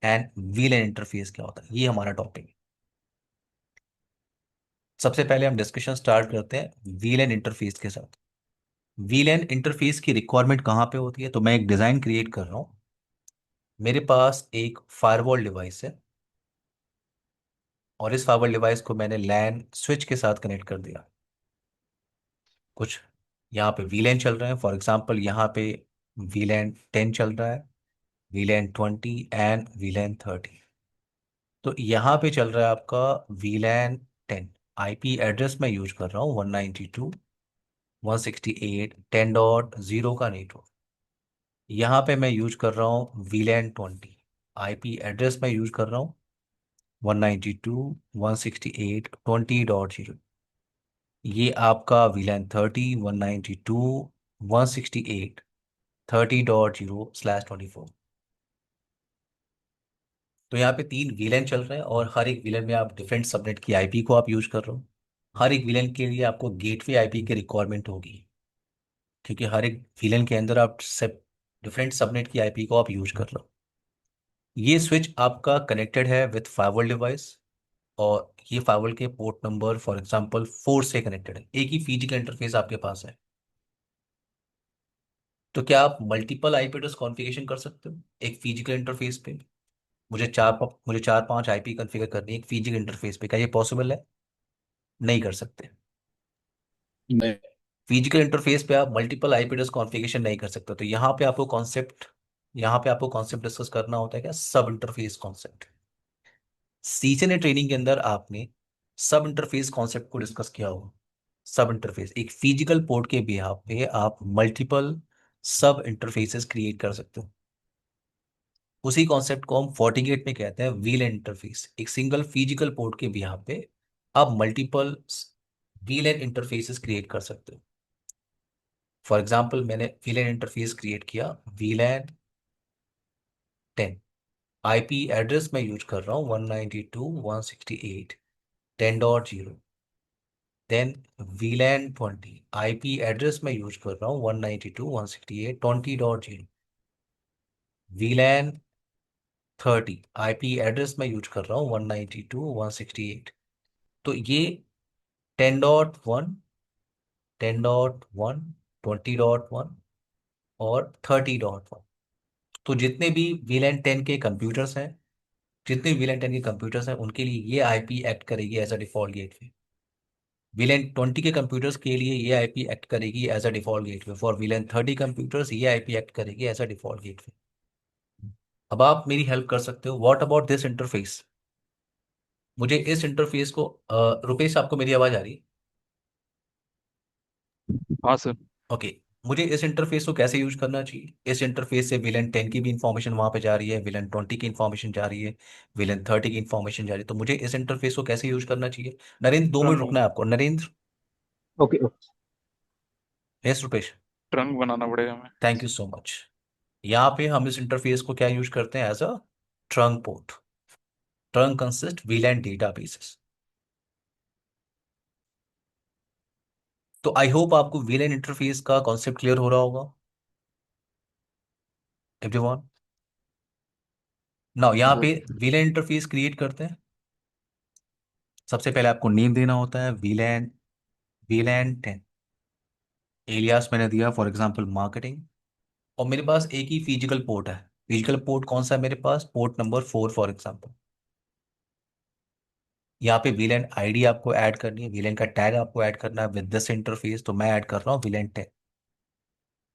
एंड वीलन इंटरफेस क्या होता है। ये हमारा टॉपिक है। सबसे पहले हम डिस्कशन स्टार्ट करते हैं वीलन इंटरफेस के साथ। वीलैन इंटरफेस की रिक्वायरमेंट कहाँ पे होती है? तो मैं एक डिज़ाइन क्रिएट कर रहा हूँ। मेरे पास एक फायरवॉल डिवाइस है और इस फायरवॉल डिवाइस को मैंने लैन स्विच के साथ कनेक्ट कर दिया। कुछ यहाँ पे वीलैन चल रहे हैं, फॉर एग्जांपल यहाँ पे वीलैन 10 चल रहा है, वीलैन 20 एंड वीलैन 30। तो यहाँ पे चल रहा है आपका वीलैन 10। आईपी एड्रेस मैं यूज कर रहा हूँ 192.168.10.0 का नेटवर्क। यहाँ पे मैं यूज कर रहा हूँ वीलैन 20। आईपी एड्रेस मैं यूज कर रहा हूँ 192.168.20.0। ये आपका वीलैन 30 192.168.30.0/24। तो यहाँ पे 3 विलेन चल रहे हैं और हर एक विलेन में आप डिफरेंट सबनेट की आईपी को आप यूज कर रहे हो। हर एक विलेन के लिए आपको गेटवे आईपी की रिक्वायरमेंट होगी, क्योंकि हर एक विलेन के अंदर आप सब डिफरेंट सबनेट की आईपी को आप यूज कर रहे हो। ये स्विच आपका कनेक्टेड है विथ फायरवॉल डिवाइस और ये फायरवॉल के पोर्ट नंबर फॉर एग्जांपल 4 से कनेक्टेड है। एक ही फिजिकल इंटरफेस आपके पास है। तो क्या आप मल्टीपल आईपी एड्रेस कॉन्फ़िगरेशन कर सकते हो एक फिजिकल इंटरफेस पे? मुझे 4-5 आईपी कॉन्फ़िगर करनी है एक फिजिकल इंटरफेस पे, क्या ये पॉसिबल है? नहीं कर सकते। नहीं। फिजिकल इंटरफेस पे आप मल्टीपल आईपी एड्रेस कॉन्फ़िगरेशन नहीं कर सकते। तो यहाँ पे आपको कॉन्सेप्ट डिस्कस करना होता है क्या? सब इंटरफेस कॉन्सेप्ट। सीजन ट्रेनिंग के अंदर आपने सब इंटरफेस कॉन्सेप्ट को डिस्कस किया होगा। सब इंटरफेस एक फिजिकल पोर्ट के बिहाफ पे आप मल्टीपल सब इंटरफेसेस क्रिएट कर सकते हो। उसी कॉन्सेप्ट को हम FortiGate में कहते हैं व्हील इंटरफेस। एक सिंगल फिजिकल पोर्ट के बिहाफ पे आप multiple wheel and interfaces create कर सकते हो। फॉर एग्जाम्पल मैंने VLAN इंटरफेस क्रिएट किया VLAN 10। आईपी एड्रेस मैं यूज कर रहा हूँ 192.168.10.0। देन VLAN 20 आईपी एड्रेस मैं यूज कर रहा हूँ 192.168.20.0। VLAN 30 आईपी एड्रेस मैं यूज कर रहा हूँ 192.168। तो ये 10.1, 10.1, 20.1 और 30.1। तो जितने वीलैन 10 के कंप्यूटर्स हैं उनके लिए ये आईपी एक्ट करेगी as a default gateway. VLAN 20 के कंप्यूटर्स के लिए ये आईपी एक्ट करेगी as a default gateway. For VLAN 30 computers ये आईपी एक्ट करेगी एज अ डिफॉल्ट गेटवे। अब आप मेरी हेल्प कर सकते हो, व्हाट अबाउट दिस इंटरफेस? मुझे इस इंटरफेस को रुपेश, आपको मेरी आवाज आ रही है? हाँ सर। ओके। मुझे इस इंटरफेस को कैसे यूज करना चाहिए? इस इंटरफेस से विलन 10 की भी इंफॉर्मेशन वहां पे जा रही है, विलन 20 की इंफॉर्मेशन जा रही है, विलन 30 की इंफॉर्मेशन जा रही है। तो मुझे इस इंटरफेस को कैसे यूज करना चाहिए? नरेंद्र, 2 मिनट ट्रंक रुकना है आपको। Narendra. Okay okay. Yes Rupesh. Trunk बनाना पड़ेगा हमें। Thank you so much. यहाँ पे हम इस इंटरफेस को क्या यूज करते हैं? As a trunk port. Trunk consist VLAN databases. तो आई होप आपको विलन इंटरफेस का कॉन्सेप्ट क्लियर हो रहा होगा एवरीवन। नाउ यहाँ पे विलन इंटरफेस क्रिएट करते हैं। सबसे पहले आपको नेम देना होता है VLAN, VLAN 10। एलियास मैंने दिया फॉर एग्जांपल मार्केटिंग। और मेरे पास एक ही फिजिकल पोर्ट है। फिजिकल पोर्ट कौन सा है मेरे पास? Port number 4 for example. यहाँ पे VLAN आईडी आपको ऐड करनी है, VLAN का टैग आपको ऐड करना है विद दिस इंटरफेस। तो मैं ऐड कर रहा हूँ VLAN 10।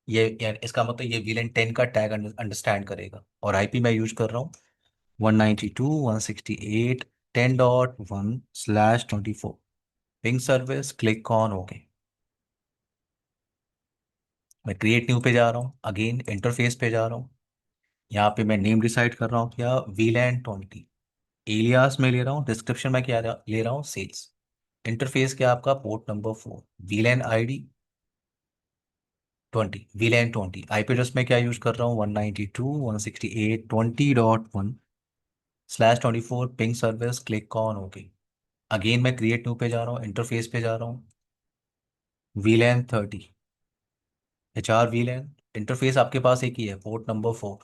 ये यानी इसका मतलब ये VLAN 10 का टैग अंडरस्टैंड करेगा। और आईपी मैं यूज कर रहा हूँ 192.168.10.1/24। Ping service click on okay. मैं क्रिएट न्यू पे जा रहा हूँ, अगेन इंटरफेस पे जा रहा हूँ। यहाँ पे मैं नेम डिसाइड कर रहा हूँ क्या? VLAN 20। एलियास में ले रहा हूँ, डिस्क्रिप्शन में क्या ले रहा हूँ? सेल्स। इंटरफेस क्या आपका? Port number 4। VLAN ID 20, VLAN 20। IP address में क्या यूज कर रहा हूँ? 192.168.20.1/24। Ping service click on okay. Again मैं क्रिएट न्यू पे जा रहा हूँ, इंटरफेस पे जा रहा हूँ। VLAN 30 HR VLAN। इंटरफेस आपके पास एक ही है, port number 4।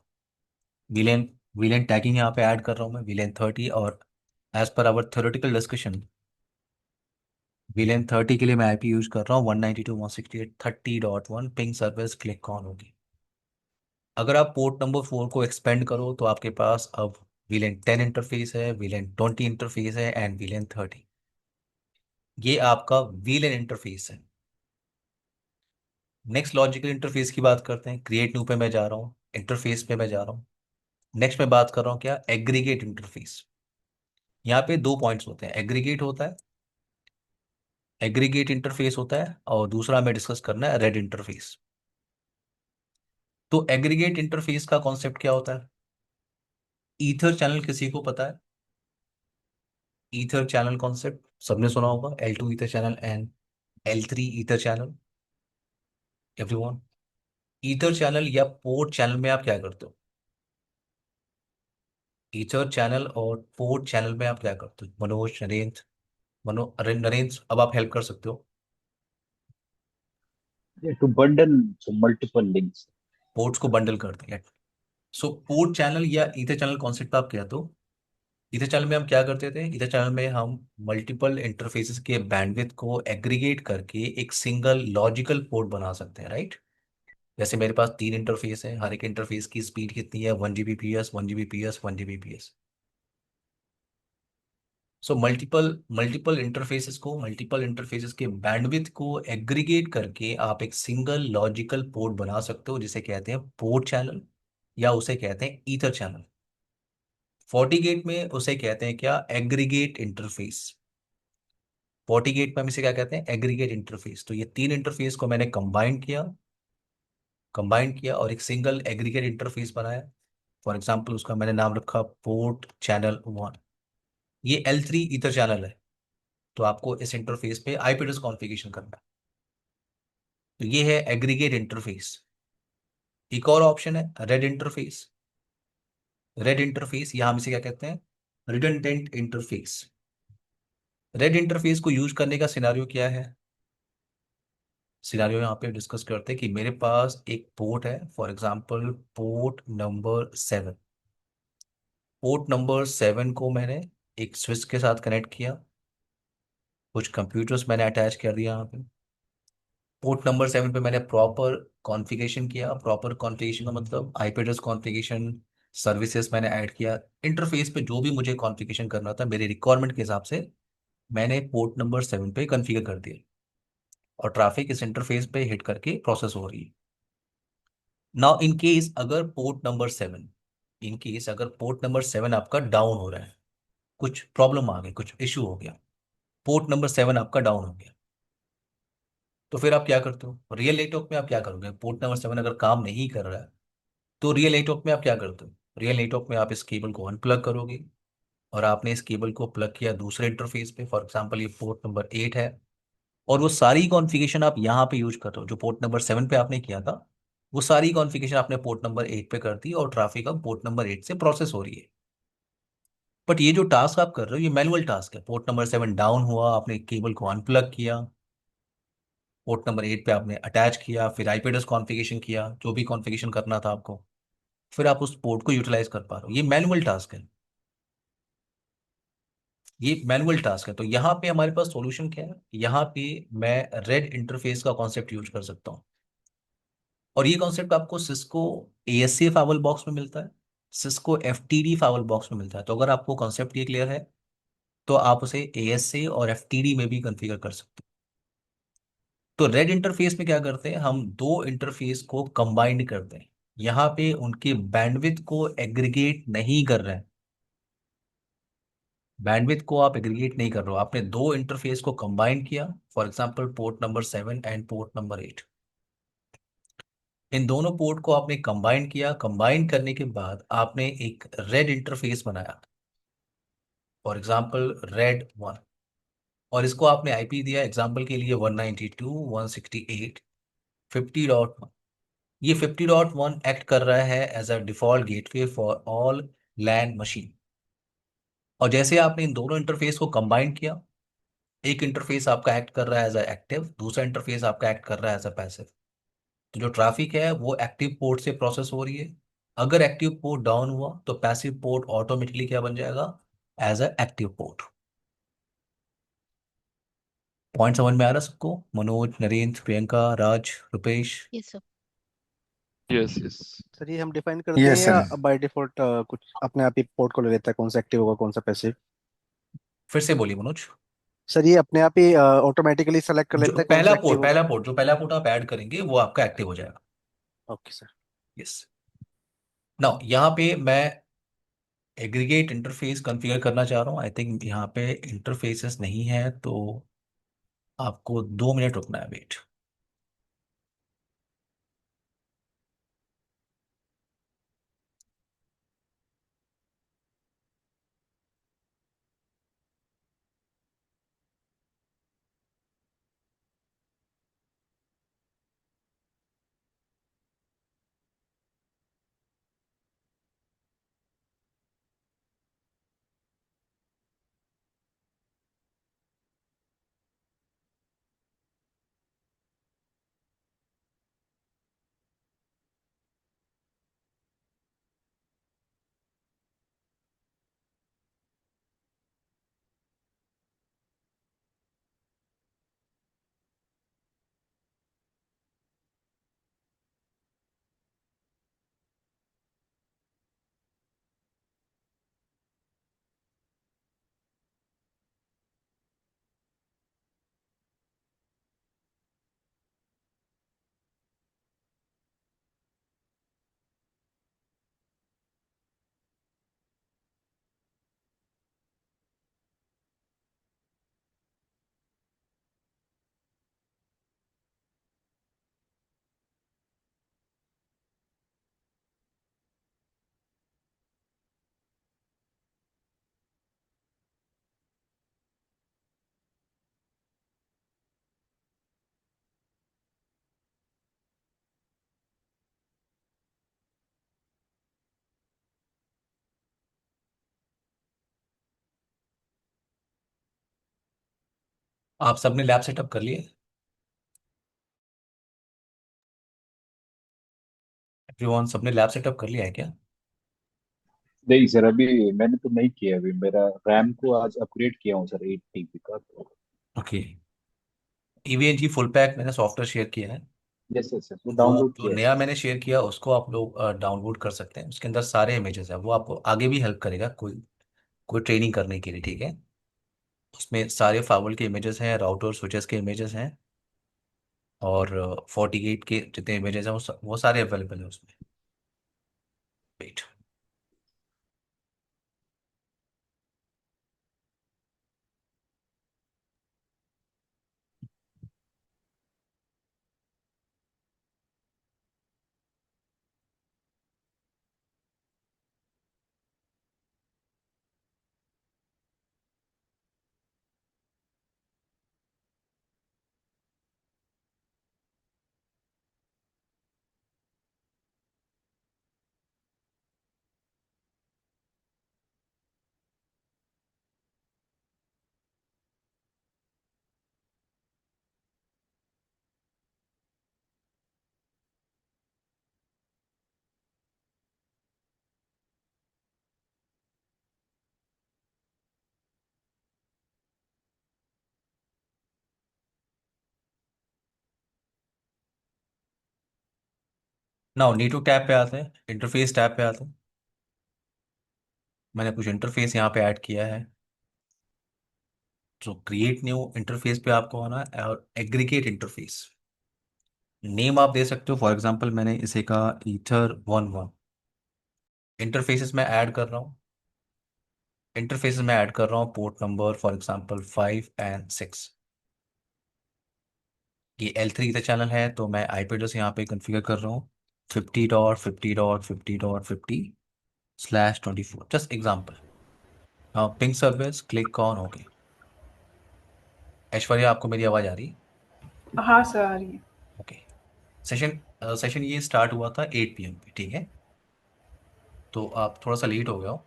Villain villain tagging यहाँ पे ऐड कर रहा हूँ मैं VLAN 30। और as per our theoretical discussion VLAN 30 के लिए मैं आईपी यूज कर रहा हूँ 192.168.30.1 पिंग सर्विस क्लिक ऑन होगी। अगर आप पोर्ट नंबर 4 को एक्सपेंड करो तो आपके पास अब VLAN 10 इंटरफेस है, VLAN 20 इंटरफेस है एंड VLAN 30। ये आपका VLAN इंटरफेस है। नेक्स्ट लॉजिकल इंटरफेस की बात करते हैं। क्रिएट न्यू पे मैं जा रहा हूँ, इंटरफेस पे मैं जा रहा हूँ। नेक्स्ट मैं बात कर रहा हूँ क्या, एग्रीगेट इंटरफेस। यहाँ पे दो पॉइंट्स होते हैं, एग्रीगेट होता है, एग्रीगेट इंटरफेस होता है, और दूसरा हमें डिस्कस करना है रेड इंटरफेस। तो एग्रीगेट इंटरफेस का कॉन्सेप्ट क्या होता है? ईथर चैनल किसी को पता है? ईथर चैनल कॉन्सेप्ट सबने सुना होगा, L2 ether channel and L3 ether channel. Everyone, ether channel या पोर्ट चैनल में आप क्या करते हो? ईथर चैनल और पोर्ट चैनल में आप क्या करते हो? मनोज, नरेंद्र, नरेंद्र अब आप हेल्प कर सकते हो। Yeah, to bundle so multiple links. Ports को बंडल करते हैं। सो पोर्ट चैनल या ईथर चैनल कॉन्सेप्ट आप क्या, तो ईथर चैनल में हम क्या करते थे? ईथर चैनल में हम मल्टीपल इंटरफेसेस के बैंडविड्थ को एग्रीगेट करके एक सिंगल लॉजिकल पोर्ट बना सकते हैं, राइट? जैसे मेरे पास 3 इंटरफेस है, हर एक इंटरफेस की स्पीड कितनी है? 1 Gbps, 1 Gbps, 1 Gbps। So multiple interfaces के बैंडविड्थ को एग्रीगेट करके आप एक सिंगल लॉजिकल पोर्ट बना सकते हो, जिसे कहते हैं पोर्ट चैनल या उसे कहते हैं ईथर चैनल। फोर्टीगेट में उसे कहते हैं क्या, एग्रीगेट इंटरफेस। फोर्टीगेट में हम इसे क्या कहते हैं, एग्रीगेट इंटरफेस। तो ये 3 इंटरफेस को मैंने कंबाइन किया और एक सिंगल एग्रीगेट इंटरफेस बनाया। फॉर एग्जाम्पल उसका मैंने नाम रखा पोर्ट चैनल 1। ये L3 ईथर चैनल है, तो आपको इस इंटरफेस पे आईपी एड्रेस कॉन्फ़िगरेशन करना है। तो ये है एग्रीगेट इंटरफेस। एक और ऑप्शन है रेड इंटरफेस। रेड इंटरफेस या हम इसे क्या कहते हैं, रिडंडेंट इंटरफेस। रेड इंटरफेस को यूज करने का सिनारियो क्या है? सिनारियो यहाँ पे डिस्कस करते हैं कि मेरे पास एक पोर्ट है, for example port number 7। Port number 7 को मैंने एक स्विच के साथ कनेक्ट किया, कुछ कंप्यूटर्स मैंने अटैच कर दिया यहाँ पे। पोर्ट नंबर 7 पे मैंने प्रॉपर कॉन्फ़िगरेशन किया। प्रॉपर कॉन्फ़िगरेशन का मतलब आईपी एड्रेस कॉन्फ़िगरेशन, सर्विसेज मैंने ऐड किया। इंटरफेस पे जो भी मुझे कॉन्फ़िगरेशन करना था मेरे रिक्वायरमेंट के हिसाब से मैंने पोर्ट नंबर 7 पे कॉन्फ़िगर कर दिया, और ट्रैफिक इस इंटरफेस पे हिट करके प्रोसेस हो रही है। नाउ इन केस अगर पोर्ट नंबर 7 आपका डाउन हो रहा है, कुछ प्रॉब्लम आ गई, कुछ इशू हो गया, पोर्ट नंबर 7 आपका डाउन हो गया, तो फिर आप क्या करते हो? रियल नेटवर्क में आप क्या करोगे? पोर्ट नंबर 7 अगर काम नहीं कर रहा है तो रियल नेटवर्क में आप क्या करते हो? रियल नेटवर्क में आप इस केबल को अनप्लग करोगे, और आपने इस केबल को प्लग किया दूसरे इंटरफेस पे, फॉर एग्जांपल ये पोर्ट नंबर 8 है, और वो सारी कॉन्फ़िगरेशन आप यहाँ पे यूज कर रहे हो जो पोर्ट नंबर 7 पे आपने किया था। वो सारी कॉन्फ़िगरेशन आपने पोर्ट नंबर 8 पे कर दी और ट्रैफिक अब पोर्ट नंबर 8 से प्रोसेस हो रही है। बट ये जो टास्क आप कर रहे हो ये मैनुअल टास्क है। पोर्ट नंबर 7 डाउन हुआ, आपने केबल को अनप्लग किया, पोर्ट नंबर 8 पे आपने अटैच किया, फिर आईपी एड्रेस कॉन्फ़िगरेशन किया, जो भी कॉन्फ़िगरेशन करना था आपको, फिर आप उस पोर्ट को यूटिलाइज कर पा रहे हो। ये मैनुअल टास्क है, ये मैनुअल टास्क है। तो यहाँ पे हमारे पास सॉल्यूशन क्या है? यहाँ पे मैं रेड इंटरफेस का कॉन्सेप्ट यूज कर सकता हूँ, और ये कॉन्सेप्ट आपको सिस्को ASA फाइवल बॉक्स में मिलता है, सिस्को FTD फाइवल बॉक्स में मिलता है। तो अगर आपको कॉन्सेप्ट ये क्लियर है तो आप उसे ASA और FTD में भी कॉन्फ़िगर कर सकते हो। तो रेड इंटरफेस में क्या करते हैं, हम दो इंटरफेस को कंबाइंड करते हैं। यहाँ पे उनके बैंडविड्थ को एग्रीगेट नहीं कर रहे हैं, बैंडविड्थ को आप एग्रीगेट नहीं कर रहे हो, आपने दो इंटरफेस को कंबाइन किया, for example port number 7 and port number 8। इन दोनों पोर्ट को आपने कंबाइन किया, कंबाइन करने के बाद आपने एक रेड इंटरफेस बनाया, फॉर एग्जांपल रेड 1, और इसको आपने आईपी दिया एग्जांपल के लिए 192.168.50.1। ये 50.1 एक्ट कर रहा है as a default gateway for all LAN machine. और जैसे आपने इन दोनों इंटरफेस को कंबाइन किया, एक इंटरफेस आपका एक्ट कर रहा है एज अ एक्टिव, दूसरा इंटरफेस आपका एक्ट कर रहा है एज अ पैसिव। तो जो ट्रैफिक है वो एक्टिव पोर्ट से प्रोसेस हो रही है। अगर एक्टिव पोर्ट डाउन हुआ तो पैसिव पोर्ट ऑटोमेटिकली क्या बन जाएगा, as a active port. Point समझ में आ रहा है सबको? Manoj, Narendra, Priyanka, Raj, Rupesh. Yes, sir. Yes yes. Sir ये हम डिफाइन करते हैं यस या सर। बाय डिफॉल्ट कुछ अपने आप ही पोर्ट को ले लेता है कौन सा एक्टिव होगा कौन सा पैसिव? फिर से बोलिए मनोज। सर ये अपने आप ही ऑटोमेटिकली सेलेक्ट कर जो लेता है कौन सा एक्टिव होगा? पहला पोर्ट आप ऐड करेंगे वो आपका एक्टिव हो जाएगा। Okay sir. यस। नाउ यहाँ पे मैं एग्रीगेट इंटरफेस कॉन्फ़िगर करना चाह रहा हूँ। आई थिंक यहाँ पे इंटरफेसेस नहीं है, तो आपको 2 मिनट रुकना है। वेट। आप सबने लैब सेटअप कर लिए? एवरीवन, सबने लैब सेटअप कर लिया है क्या? नहीं सर, अभी मैंने तो नहीं किया। अभी मेरा रैम को आज अपग्रेड किया हूँ सर 8 TB का, तो ओके। EVNG फुल पैक मैंने सॉफ्टवेयर शेयर किया है। यस यस सर, वो वो डाउनलोड जो किया है नया सर। मैंने शेयर किया उसको आप लोग डाउनलोड कर सकते हैं। उसके अंदर सारे इमेजेस है, वो आपको आगे भी हेल्प करेगा कोई कोई ट्रेनिंग करने के लिए, ठीक है? उसमें सारे फावल के इमेजेस हैं, राउटर स्विचेस के इमेजेस हैं, और 48 के जितने इमेजेस हैं वो सारे अवेलेबल हैं उसमें। वेट। नाउ नीटू टैब पे आते हैं, इंटरफेस टैब पे आते हैं। मैंने कुछ इंटरफेस यहाँ पे ऐड किया है। तो क्रिएट न्यू इंटरफेस पे आपको आना है और एग्रीगेट इंटरफेस नेम आप दे सकते हो। फॉर एग्जांपल मैंने इसे कहा ईथर 11। इंटरफेसेस में ऐड कर रहा हूँ। इंटरफेसेस में ऐड कर रहा हूँ पोर्ट नंबर फॉर एग्जांपल 5 और 6। ये L3 का चैनल है, तो मैं IP एड्रेस यहाँ पे कॉन्फ़िगर कर रहा हूँ 50.50.50.50/24। Just example. हाँ, ping service click on. Okay. Aishwarya, आपको मेरी आवाज़ आ रही है? हाँ सर आ रही है। ओके। सेशन सेशन ये स्टार्ट हुआ था 8 PM पे, ठीक है? तो आप थोड़ा सा लेट हो गए हो,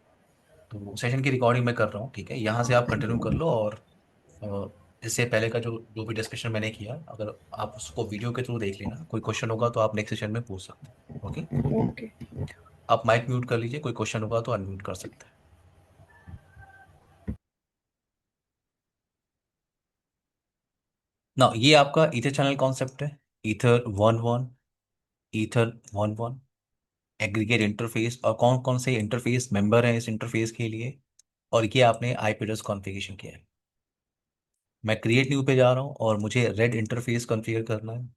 तो सेशन की रिकॉर्डिंग मैं कर रहा हूँ, ठीक है? यहाँ से आप कंटिन्यू कर लो, और अ, इससे पहले का जो जो भी डिस्कशन मैंने किया, अगर आप उसको वीडियो के थ्रू देख लेना, कोई क्वेश्चन होगा तो आप नेक्स्ट सेशन में पूछ सकते हैं। ओके। ओके। आप माइक म्यूट कर लीजिए, कोई क्वेश्चन होगा तो अनम्यूट कर सकते हैं। ना ये आपका ईथर चैनल कॉन्सेप्ट है। Ether one one, ether one one, aggregate interface, और कौन कौन से इंटरफेस मेंबर हैं इस इंटरफेस के लिए, और ये आपने आईपी एड्रेस कॉन्फ़िगरेशन किया है। मैं क्रिएट न्यू पे जा रहा हूँ और मुझे रेड इंटरफेस कॉन्फ़िगर करना है,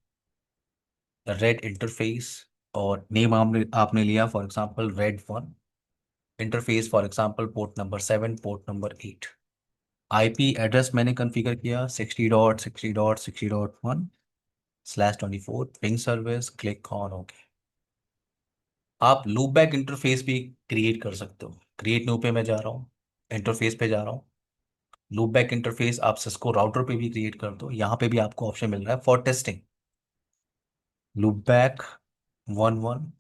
रेड इंटरफेस। और नेम आपने आपने लिया for example red one, interface for example port number 7, port number 8। IP address मैंने कॉन्फ़िगर किया 60.60.60.1/24, ping service, click on okay. आप लूप बैक इंटरफेस भी क्रिएट कर सकते हो। क्रिएट न्यू पे मैं जा रहा हूँ, इंटरफेस पे जा रहा हूँ। लूप बैक इंटरफेस आप सिस्को राउटर पे भी क्रिएट कर दो, यहाँ पे भी आपको ऑप्शन मिल रहा है for testing. Loop back one one,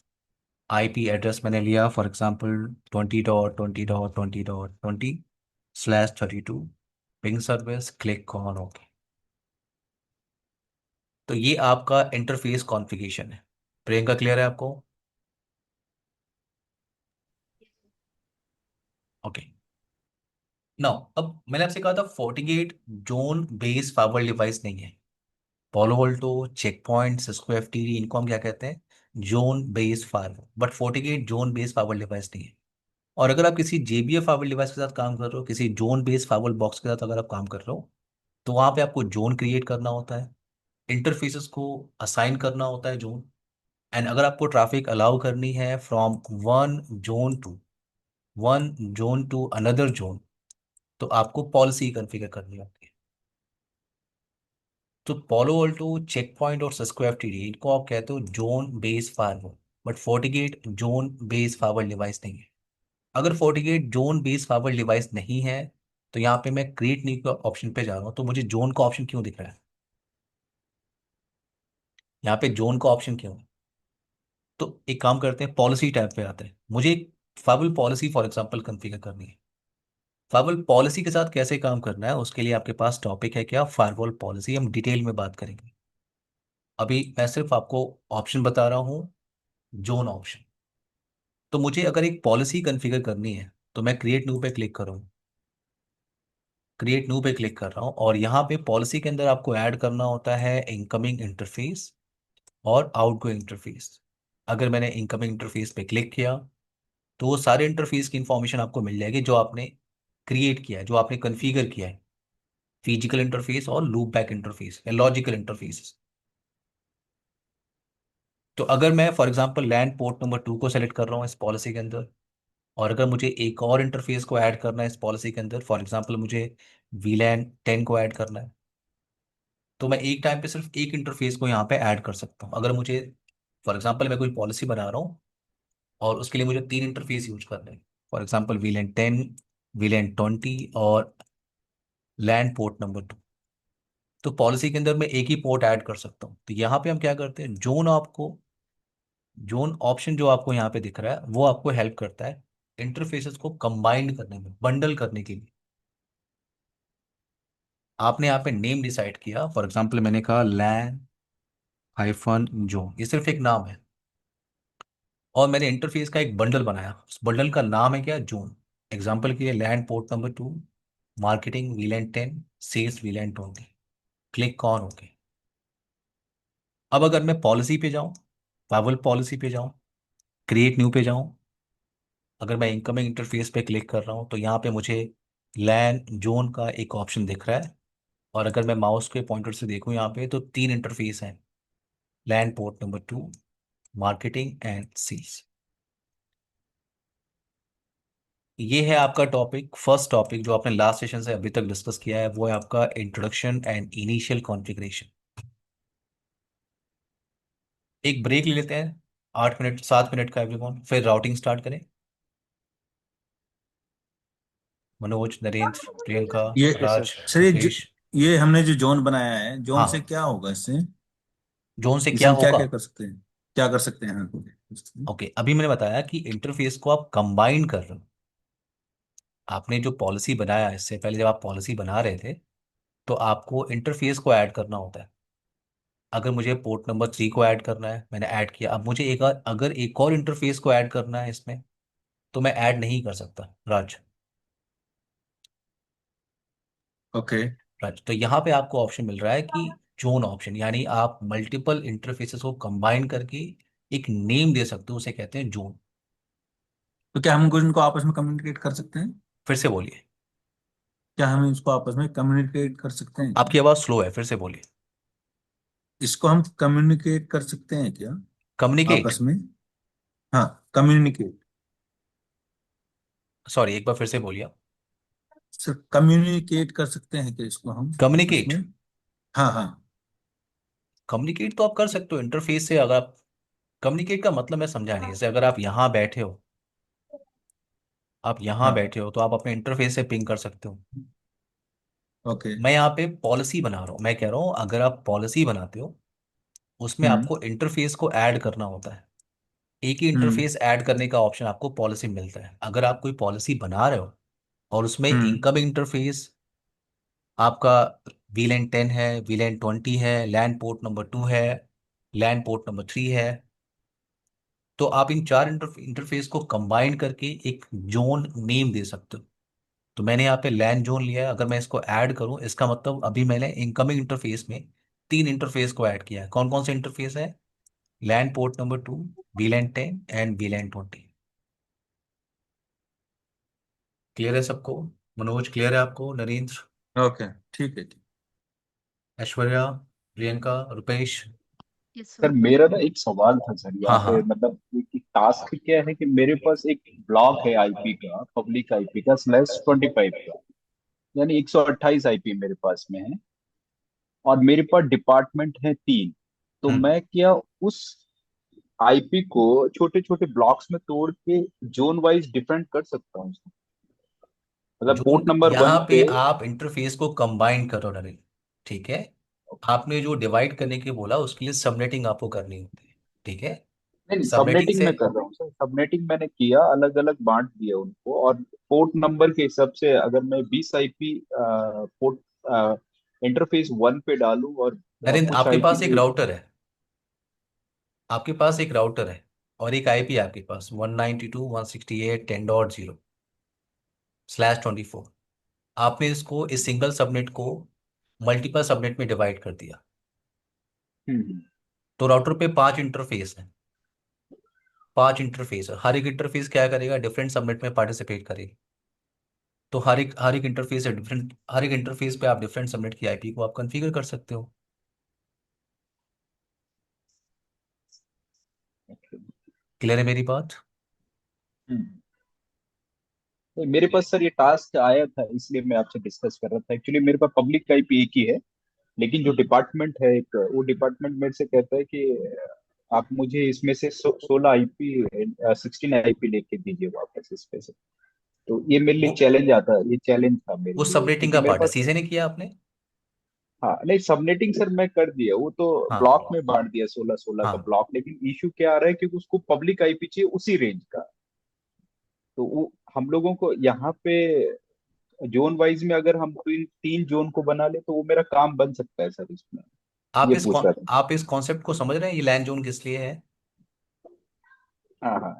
IP address मैंने लिया for example 20.20.20.20/32, ping service, click on okay. तो ये आपका इंटरफेस कॉन्फ़िगरेशन है। प्रियंका, क्लियर है आपको? ओके। नाउ अब मैंने आपसे कहा था FortiGate zone base fibre device नहीं है। Paulo Alto, check point, Cisco FTD, इनको हम क्या कहते हैं? Zone base firewall. But FortiGate zone base firewall device नहीं है। और अगर आप किसी JBF फायरवॉल डिवाइस के साथ काम कर रहे हो, किसी जोन बेस फायरवॉल बॉक्स के साथ अगर आप काम कर रहे हो, तो वहां पे आपको जोन क्रिएट करना होता है, इंटरफेसेस को असाइन करना होता है जोन। एंड अगर आपको ट्रैफिक अलाउ करनी है from one zone to another zone, तो आपको पॉलिसी कॉन्फ़िगर करनी होती है। तो पॉलो वोल्टो, चेक पॉइंट और सिस्को एफटीडी, इनको आप कहते हो zone base firewall. But FortiGate zone base firewall device नहीं है। अगर FortiGate zone base firewall device नहीं है, तो यहाँ पे मैं क्रिएट न्यू का ऑप्शन पे जा रहा हूँ, तो मुझे जोन का ऑप्शन क्यों दिख रहा है? यहाँ पे जोन का ऑप्शन क्यों है? तो एक काम करते हैं, पॉलिसी टैब पे आते हैं। मुझे एक firewall policy for example configure करनी है। फायरवॉल पॉलिसी के साथ कैसे काम करना है, उसके लिए आपके पास टॉपिक है क्या? Firewall policy. हम डिटेल में बात करेंगे। अभी मैं सिर्फ आपको ऑप्शन बता रहा हूँ, जोन ऑप्शन। तो मुझे अगर एक पॉलिसी कॉन्फ़िगर करनी है, तो मैं क्रिएट न्यू पे क्लिक करूँ, क्रिएट न्यू पे क्लिक कर रहा हूँ, और यहाँ पे पॉलिसी के अंदर आपको ऐड करना होता है इनकमिंग इंटरफेस और आउटगोइंग इंटरफेस। अगर मैंने इनकमिंग इंटरफेस पे क्लिक किया, तो वो सारे इंटरफेस की इंफॉर्मेशन आपको मिल जाएगी जो आपने क्रिएट किया है, जो आपने कॉन्फ़िगर किया है। फिजिकल इंटरफेस और लूप बैक इंटरफेस या लॉजिकल इंटरफेस। तो अगर मैं for example land port number 2 को सेलेक्ट कर रहा हूँ इस पॉलिसी के अंदर, और अगर मुझे एक और इंटरफेस को ऐड करना है इस पॉलिसी के अंदर, फॉर एग्जांपल मुझे VLAN 10 को ऐड करना है, तो मैं एक टाइम पे सिर्फ एक इंटरफेस को यहाँ पे ऐड कर सकता हूँ। अगर मुझे फॉर एग्जांपल मैं कोई पॉलिसी बना रहा हूँ और उसके लिए मुझे 3 इंटरफेस यूज करने हैं, फॉर एग्जांपल VLAN 10, VLAN 20 और लैंड पोर्ट नंबर 2, तो पॉलिसी के अंदर मैं एक ही पोर्ट ऐड कर सकता हूँ। तो यहाँ पे हम क्या करते हैं, जोन ऑप्शन जो आपको यहाँ पे दिख रहा है, वो आपको हेल्प करता है इंटरफेसेस को कंबाइंड करने में, बंडल करने के लिए। आपने यहाँ पे नेम डिसाइड किया, फॉर एग्जांपल मैंने कहा लैन हाइफन जोन, ये सिर्फ एक नाम है, और मैंने इंटरफेस का एक बंडल बनाया, उस बंडल का नाम है क्या? जोन। एग्जांपल के लिए LAN port number 2, marketing VLAN 10, sales VLAN 20, click on okay. अब अगर मैं पॉलिसी पे जाऊं, फाइवल पॉलिसी पे जाऊं, क्रिएट न्यू पे जाऊं, अगर मैं इनकमिंग इंटरफेस पे क्लिक कर रहा हूं, तो यहाँ पे मुझे लैन जोन का एक ऑप्शन दिख रहा है। और अगर मैं माउस के पॉइंटर से देखूं यहाँ पे, तो 3 इंटरफेस हैं, LAN port number 2, marketing and sales. ये है आपका टॉपिक, फर्स्ट टॉपिक जो आपने लास्ट सेशन से अभी तक डिस्कस किया है, वो है आपका इंट्रोडक्शन एंड इनिशियल कॉन्फ़िगरेशन। एक ब्रेक ले लेते हैं, 8 मिनट 7 मिनट का एवरीवन, फिर राउटिंग स्टार्ट करें। मनोज, नरेंद्र, प्रियंका, ये यस सर। राज, सर मुकेश। ये हमने जो जोन बनाया है, जोन से हाँ, क्या होगा इससे? जोन से इसे क्या हम क्या होगा? क्या कर सकते हैं? क्या कर सकते हैं? हाँ। ओके, अभी मैंने बताया कि इंटरफेस को आप कंबाइन कर रहे हो। आपने जो पॉलिसी बनाया, इससे पहले जब आप पॉलिसी बना रहे थे, तो आपको इंटरफेस को ऐड करना होता है। अगर मुझे पोर्ट नंबर 3 को ऐड करना है, मैंने ऐड किया। अब मुझे अगर एक और इंटरफेस को ऐड करना है इसमें, तो मैं ऐड नहीं कर सकता। राज, ओके। राज, तो यहाँ पे आपको ऑप्शन मिल रहा है कि जोन ऑप्शन, यानी आप मल्टीपल इंटरफेसेस को कंबाइन करके एक नेम दे सकते हो, उसे कहते हैं जोन। तो क्या हम कुछ इनको आपस में कम्युनिकेट कर सकते हैं? फिर से बोलिए। क्या हम इसको आपस में कम्युनिकेट कर सकते हैं क्या? आपकी आवाज स्लो है, फिर से बोलिए। इसको हम कम्युनिकेट कर सकते हैं क्या कम्युनिकेट। आपस में? हाँ, कम्युनिकेट। सॉरी, एक बार फिर से बोलिए। सर, कम्युनिकेट कर सकते हैं क्या इसको हम आपस कम्युनिकेट। में? हाँ हाँ। कम्युनिकेट तो आप कर सकते हो इंटरफेस से। अगर आप, कम्युनिकेट का मतलब मैं समझा नहीं। जैसे अगर आप यहाँ बैठे हो, आप यहाँ हाँ। बैठे हो तो आप अपने इंटरफेस से पिंग कर सकते हो। ओके। मैं यहाँ पे पॉलिसी बना रहा हूँ, मैं कह रहा हूँ अगर आप पॉलिसी बनाते हो, उसमें हम्म आपको इंटरफेस को ऐड करना होता है। एक ही हम्म इंटरफेस ऐड करने का ऑप्शन आपको पॉलिसी में मिलता है। अगर आप कोई पॉलिसी बना रहे हो और उसमें हम्म इनकमिंग इंटरफेस आपका वीलैन 10 है, वीलैन 20 है, लैन पोर्ट नंबर 2 है, लैन पोर्ट नंबर 3 है, तो आप इन चार इंटरफेस को कंबाइन करके एक जोन नेम दे सकते हो। तो मैंने यहाँ पे लैन जोन लिया है। अगर मैं इसको ऐड करूँ, इसका मतलब अभी मैंने इनकमिंग इंटरफेस में तीन इंटरफेस को ऐड किया है। कौन कौन से इंटरफेस है? LAN port number 2, VLAN 10 and VLAN 20। Clear है सबको? मनोज क्लियर है आपको? नरेंद्र, ओके, ठीक है, ठीक। Aishwarya, Priyanka, Rupesh? Yes, sir sir. मेरा ना एक सवाल था सर, यहाँ हाँ पे हाँ। मतलब टास्क क्या है कि मेरे पास एक ब्लॉक है आईपी का, पब्लिक आईपी का /25 का, यानी 128 आईपी मेरे पास में है, और मेरे पास डिपार्टमेंट है 3। तो हम्म। मैं क्या उस आईपी को छोटे छोटे ब्लॉक्स में तोड़ के जोन वाइज डिफरेंट कर सकता हूँ? मतलब जो पोर्ट नंबर वन यहाँ पे पे। आप इंटरफेस को कंबाइन करो नरेंद्र, ठीक है? आपने जो डिवाइड करने के बोला उसके लिए सबनेटिंग आपको करनी होती है, ठीक है? नहीं नहीं, सबनेटिंग सबनेटिंग से में कर रहा हूँ सर, सबनेटिंग मैंने किया, अलग अलग बांट दिया उनको, और पोर्ट नंबर के हिसाब से अगर मैं 20 आईपी पोर्ट इंटरफेस वन पे डालूं, और नरेंद्र, कुछ आपके पास एक आईपी। राउटर है, आपके पास एक राउटर है और एक आईपी आपके पास 192.168.10.0/24। आपने इसको, इस सिंगल सबनेट को मल्टीपल सबनेट में डिवाइड कर दिया। हम्म तो राउटर पे पांच इंटरफेस है, पांच इंटरफेस है। हर एक इंटरफेस क्या करेगा? डिफरेंट सबनेट में पार्टिसिपेट करेगा। तो हर एक इंटरफेस है डिफरेंट, हर एक इंटरफेस पे आप डिफरेंट सबनेट की आईपी को आप कॉन्फ़िगर कर सकते हो। क्लियर है मेरी बात? हम्म। तो मेरे पास सर ये टास्क आया था, इसलिए मैं आपसे डिस्कस कर रहा था। एक्चुअली मेरे पास पब्लिक आईपी एक ही है, लेकिन जो डिपार्टमेंट है एक, वो डिपार्टमेंट मेरे से कहता है कि आप मुझे इसमें से 16 आईपी, 16 आईपी लेके दीजिए वापस इस पे से। तो ये मेरे लिए वो चैलेंज आता है, ये चैलेंज था मेरे उस लिए, सबनेटिंग क्योंकि का मेरे पार्ट है, पास। सीधे नहीं किया आपने? हाँ नहीं, सबनेटिंग सर मैं कर दिया, वो तो हाँ ब्लॉक में बांट दिया, 16 16 का हाँ। ब्लॉक। लेकिन इशू क्या आ रहा है कि उसको पब्लिक आईपी चाहिए उसी रेंज का। तो वो हम लोगों को यहाँ पे जोन वाइज में अगर हम तीन तीन जोन को बना ले तो वो मेरा काम बन सकता है सर इसमें। ये पूछ रहा था। आप इस कॉन्सेप्ट को समझ रहे हैं? ये लैंड जोन किस लिए है? हाँ हाँ।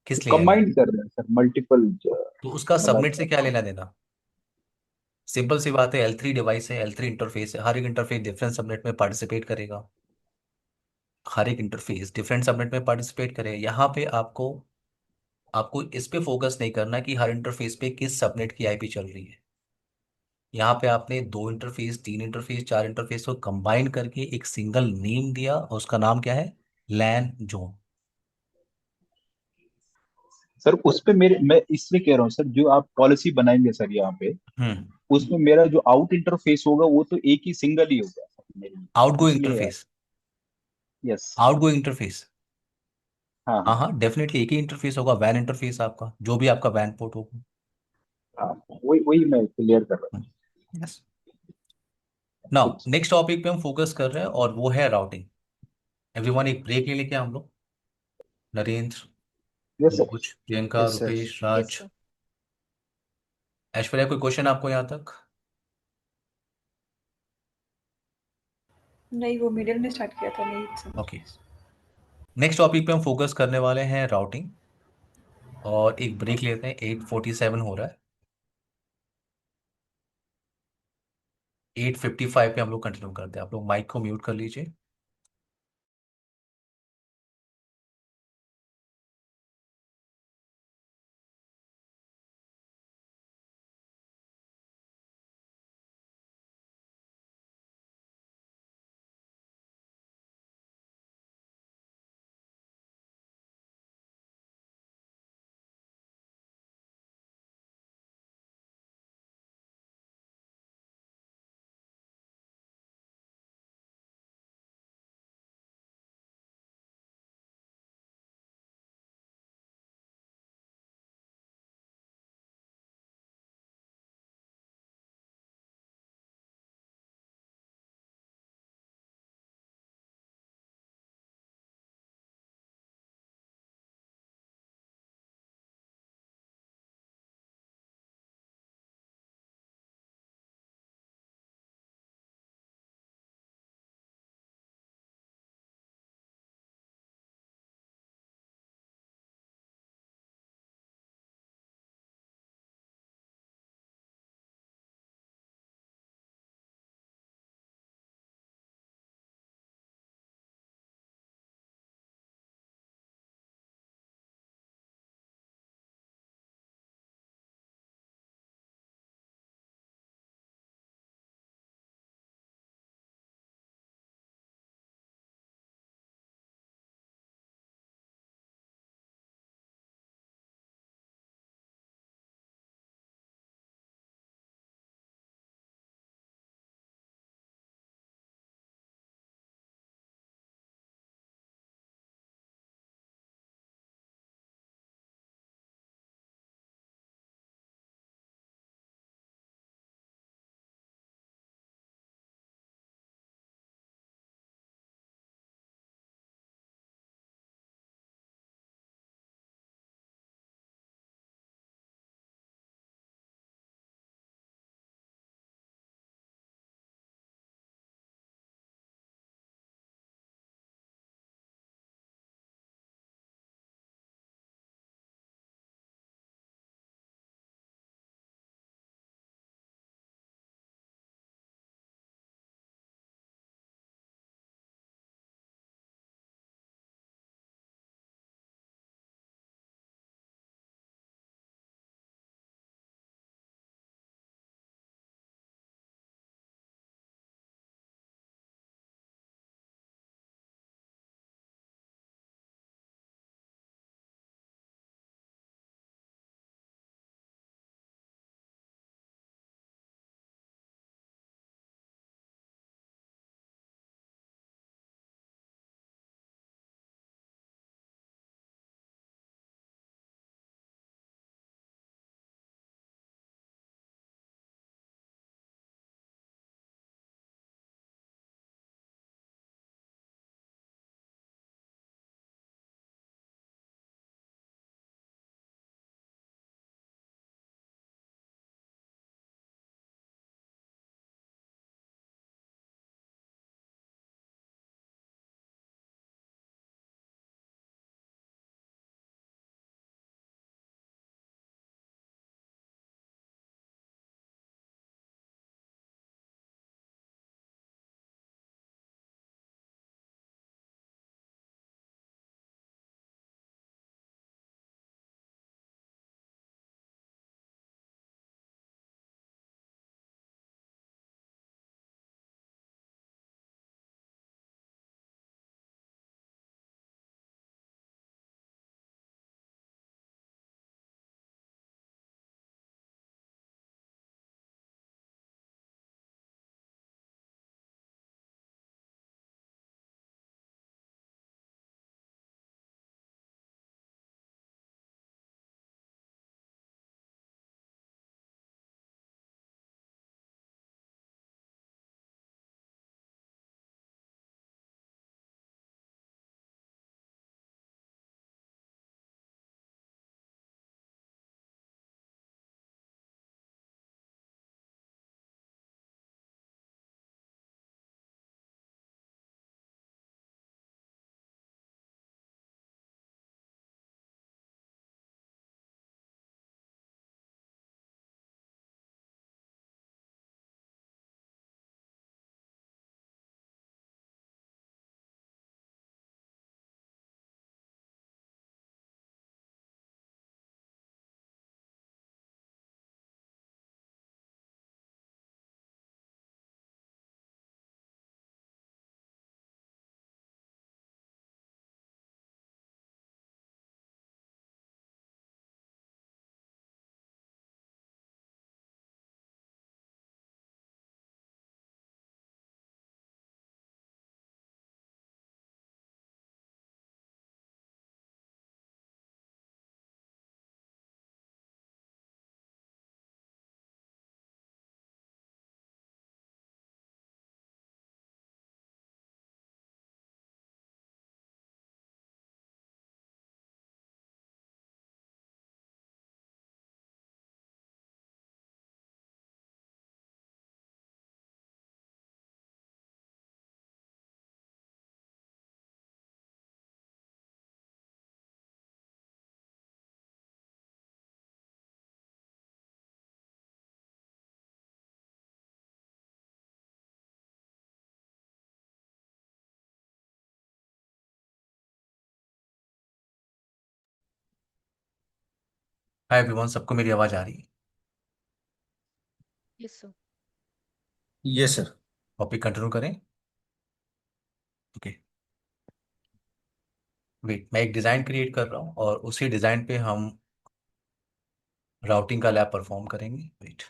किस लिए है लैंड? कंबाइन कर रहे हैं सर मल्टीपल, तो उसका सबनेट से मतलब। क्या लेना देना? सिंपल सी बात है, L3 डिवाइस है, L3 इंटरफेस है, हर एक इंटरफेस डिफरेंट सबनेट में पार्टिसिपेट करेगा। हर एक इंटरफेस डिफरेंट सबनेट में पार्टिसिपेट करे। यहाँ पे आपको आपको इस पे फोकस नहीं करना कि हर इंटरफेस पे किस सबनेट की आईपी चल रही है। यहाँ पे आपने दो इंटरफेस, तीन इंटरफेस, चार इंटरफेस को कंबाइन करके एक सिंगल नेम दिया और उसका नाम क्या है? लैन जोन। सर उस पे मेरे, मैं इसलिए कह रहा हूँ सर, जो आप पॉलिसी बनाएंगे सर यहाँ पे, हम्म। उसमें मेरा जो आउट इंटरफेस होगा वो तो एक ही सिंगल ही होगा सर मेरे लिए। आउटगोइंग इसलिए। इंटरफेस। यस। Outgoing interface. हाँ हाँ हाँ हाँ, डेफिनेटली एक ही इंटरफेस होगा, वैन इंटरफेस आपका, जो भी आपका वैन पोर्ट होगा। हाँ, वही वही मैं क्लियर कर रहा यस। था। नाउ ठीक। नेक्स्ट टॉपिक पे हम फोकस कर रहे हैं और वो है राउटिंग। एवरीवन एक ब्रेक ले लेके हम लोग। Narendra, yes sir. Manoj, Priyanka, yes sir. Rupesh, Yes, राज, sir. ऐश्वर्या, कोई क्वेश्चन आपको यहाँ तक? नहीं, वो मिडिल में स्टार्ट किया था, नहीं समझ ओके। में। नेक्स्ट टॉपिक पे हम फोकस करने वाले हैं राउटिंग, और एक ब्रेक लेते हैं। 8:47 हो रहा है। 8:55 पे हम लोग कंटिन्यू करते हैं। आप लोग माइक को म्यूट कर लीजिए। हाय एवरीवन, सबको मेरी आवाज़ आ रही है? Yes, sir. Yes sir. Topic continue करें? ओके। वेट, मैं एक डिज़ाइन क्रिएट कर रहा हूँ और उसी डिज़ाइन पे हम राउटिंग का लैब परफॉर्म करेंगे। वेट।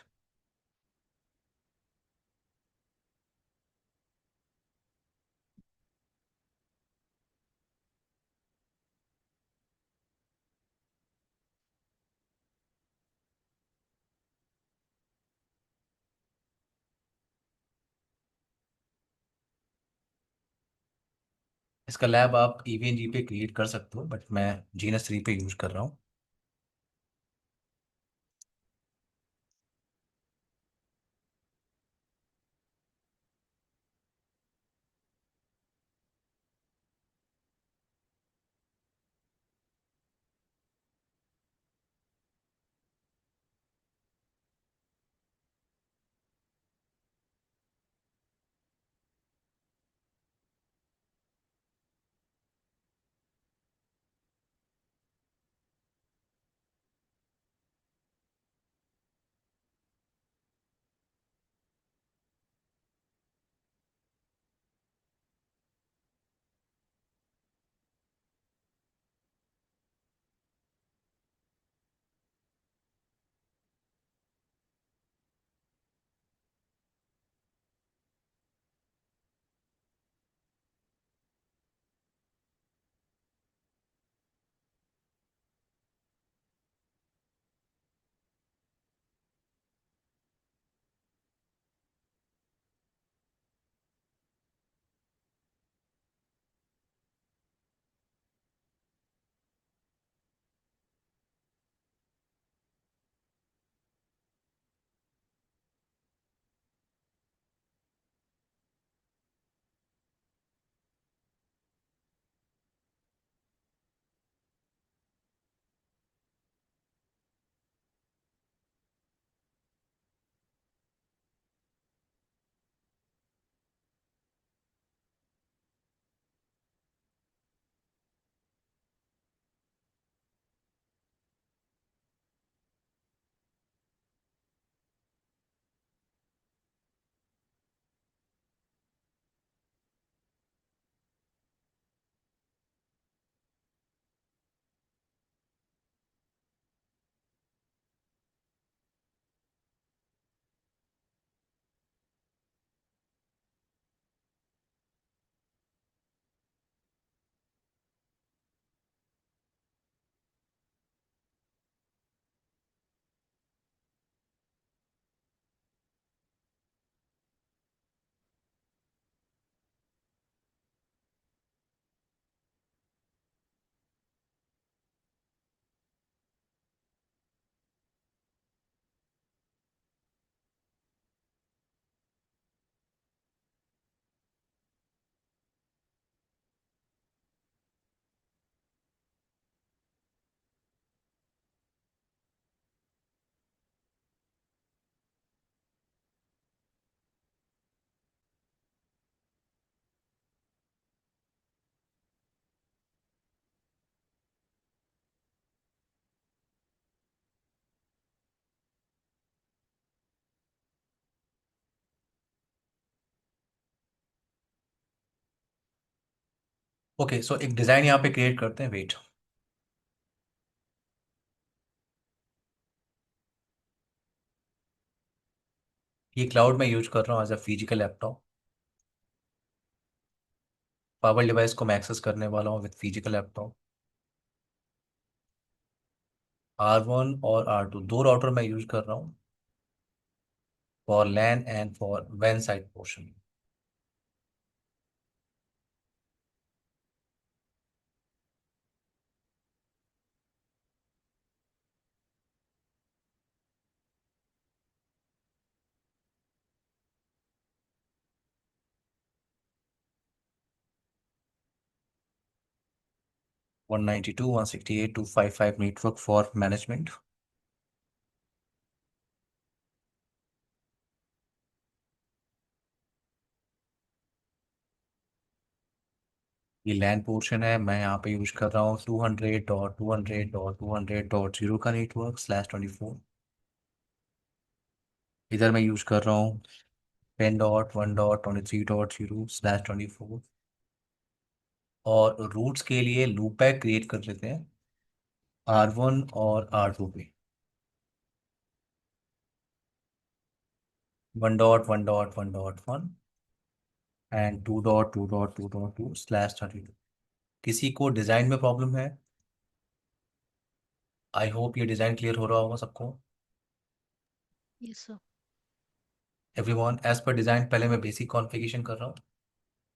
इसका लैब आप EVNG पे क्रिएट कर सकते हो, बट मैं GNS3 पे यूज कर रहा हूँ। ओके, सो एक डिज़ाइन यहाँ पे क्रिएट करते हैं। वेट। ये क्लाउड में यूज कर रहा हूँ as a physical laptop. Power device को मैं एक्सेस करने वाला हूँ विद फिजिकल लैपटॉप। R1 और R2 दो राउटर मैं यूज कर रहा हूँ फॉर लैन एंड फॉर वैन side portion. One 192.168.255 network for management. ये लैन पोर्शन है, मैं यहाँ पे यूज कर रहा हूँ 200.200.200.0 का नेटवर्क /24। इधर मैं यूज कर रहा हूँ 10.1.23.0/24। और रूट्स के लिए लूप बैक क्रिएट कर लेते हैं R1 और R2 पे। 1.1.1.1 एंड 2.2.2.2/32। किसी को डिज़ाइन में प्रॉब्लम है? आई होप ये डिज़ाइन क्लियर हो रहा होगा सबको। Yes, sir. Everyone as per design पहले मैं बेसिक कॉन्फ़िगरेशन कर रहा हूँ,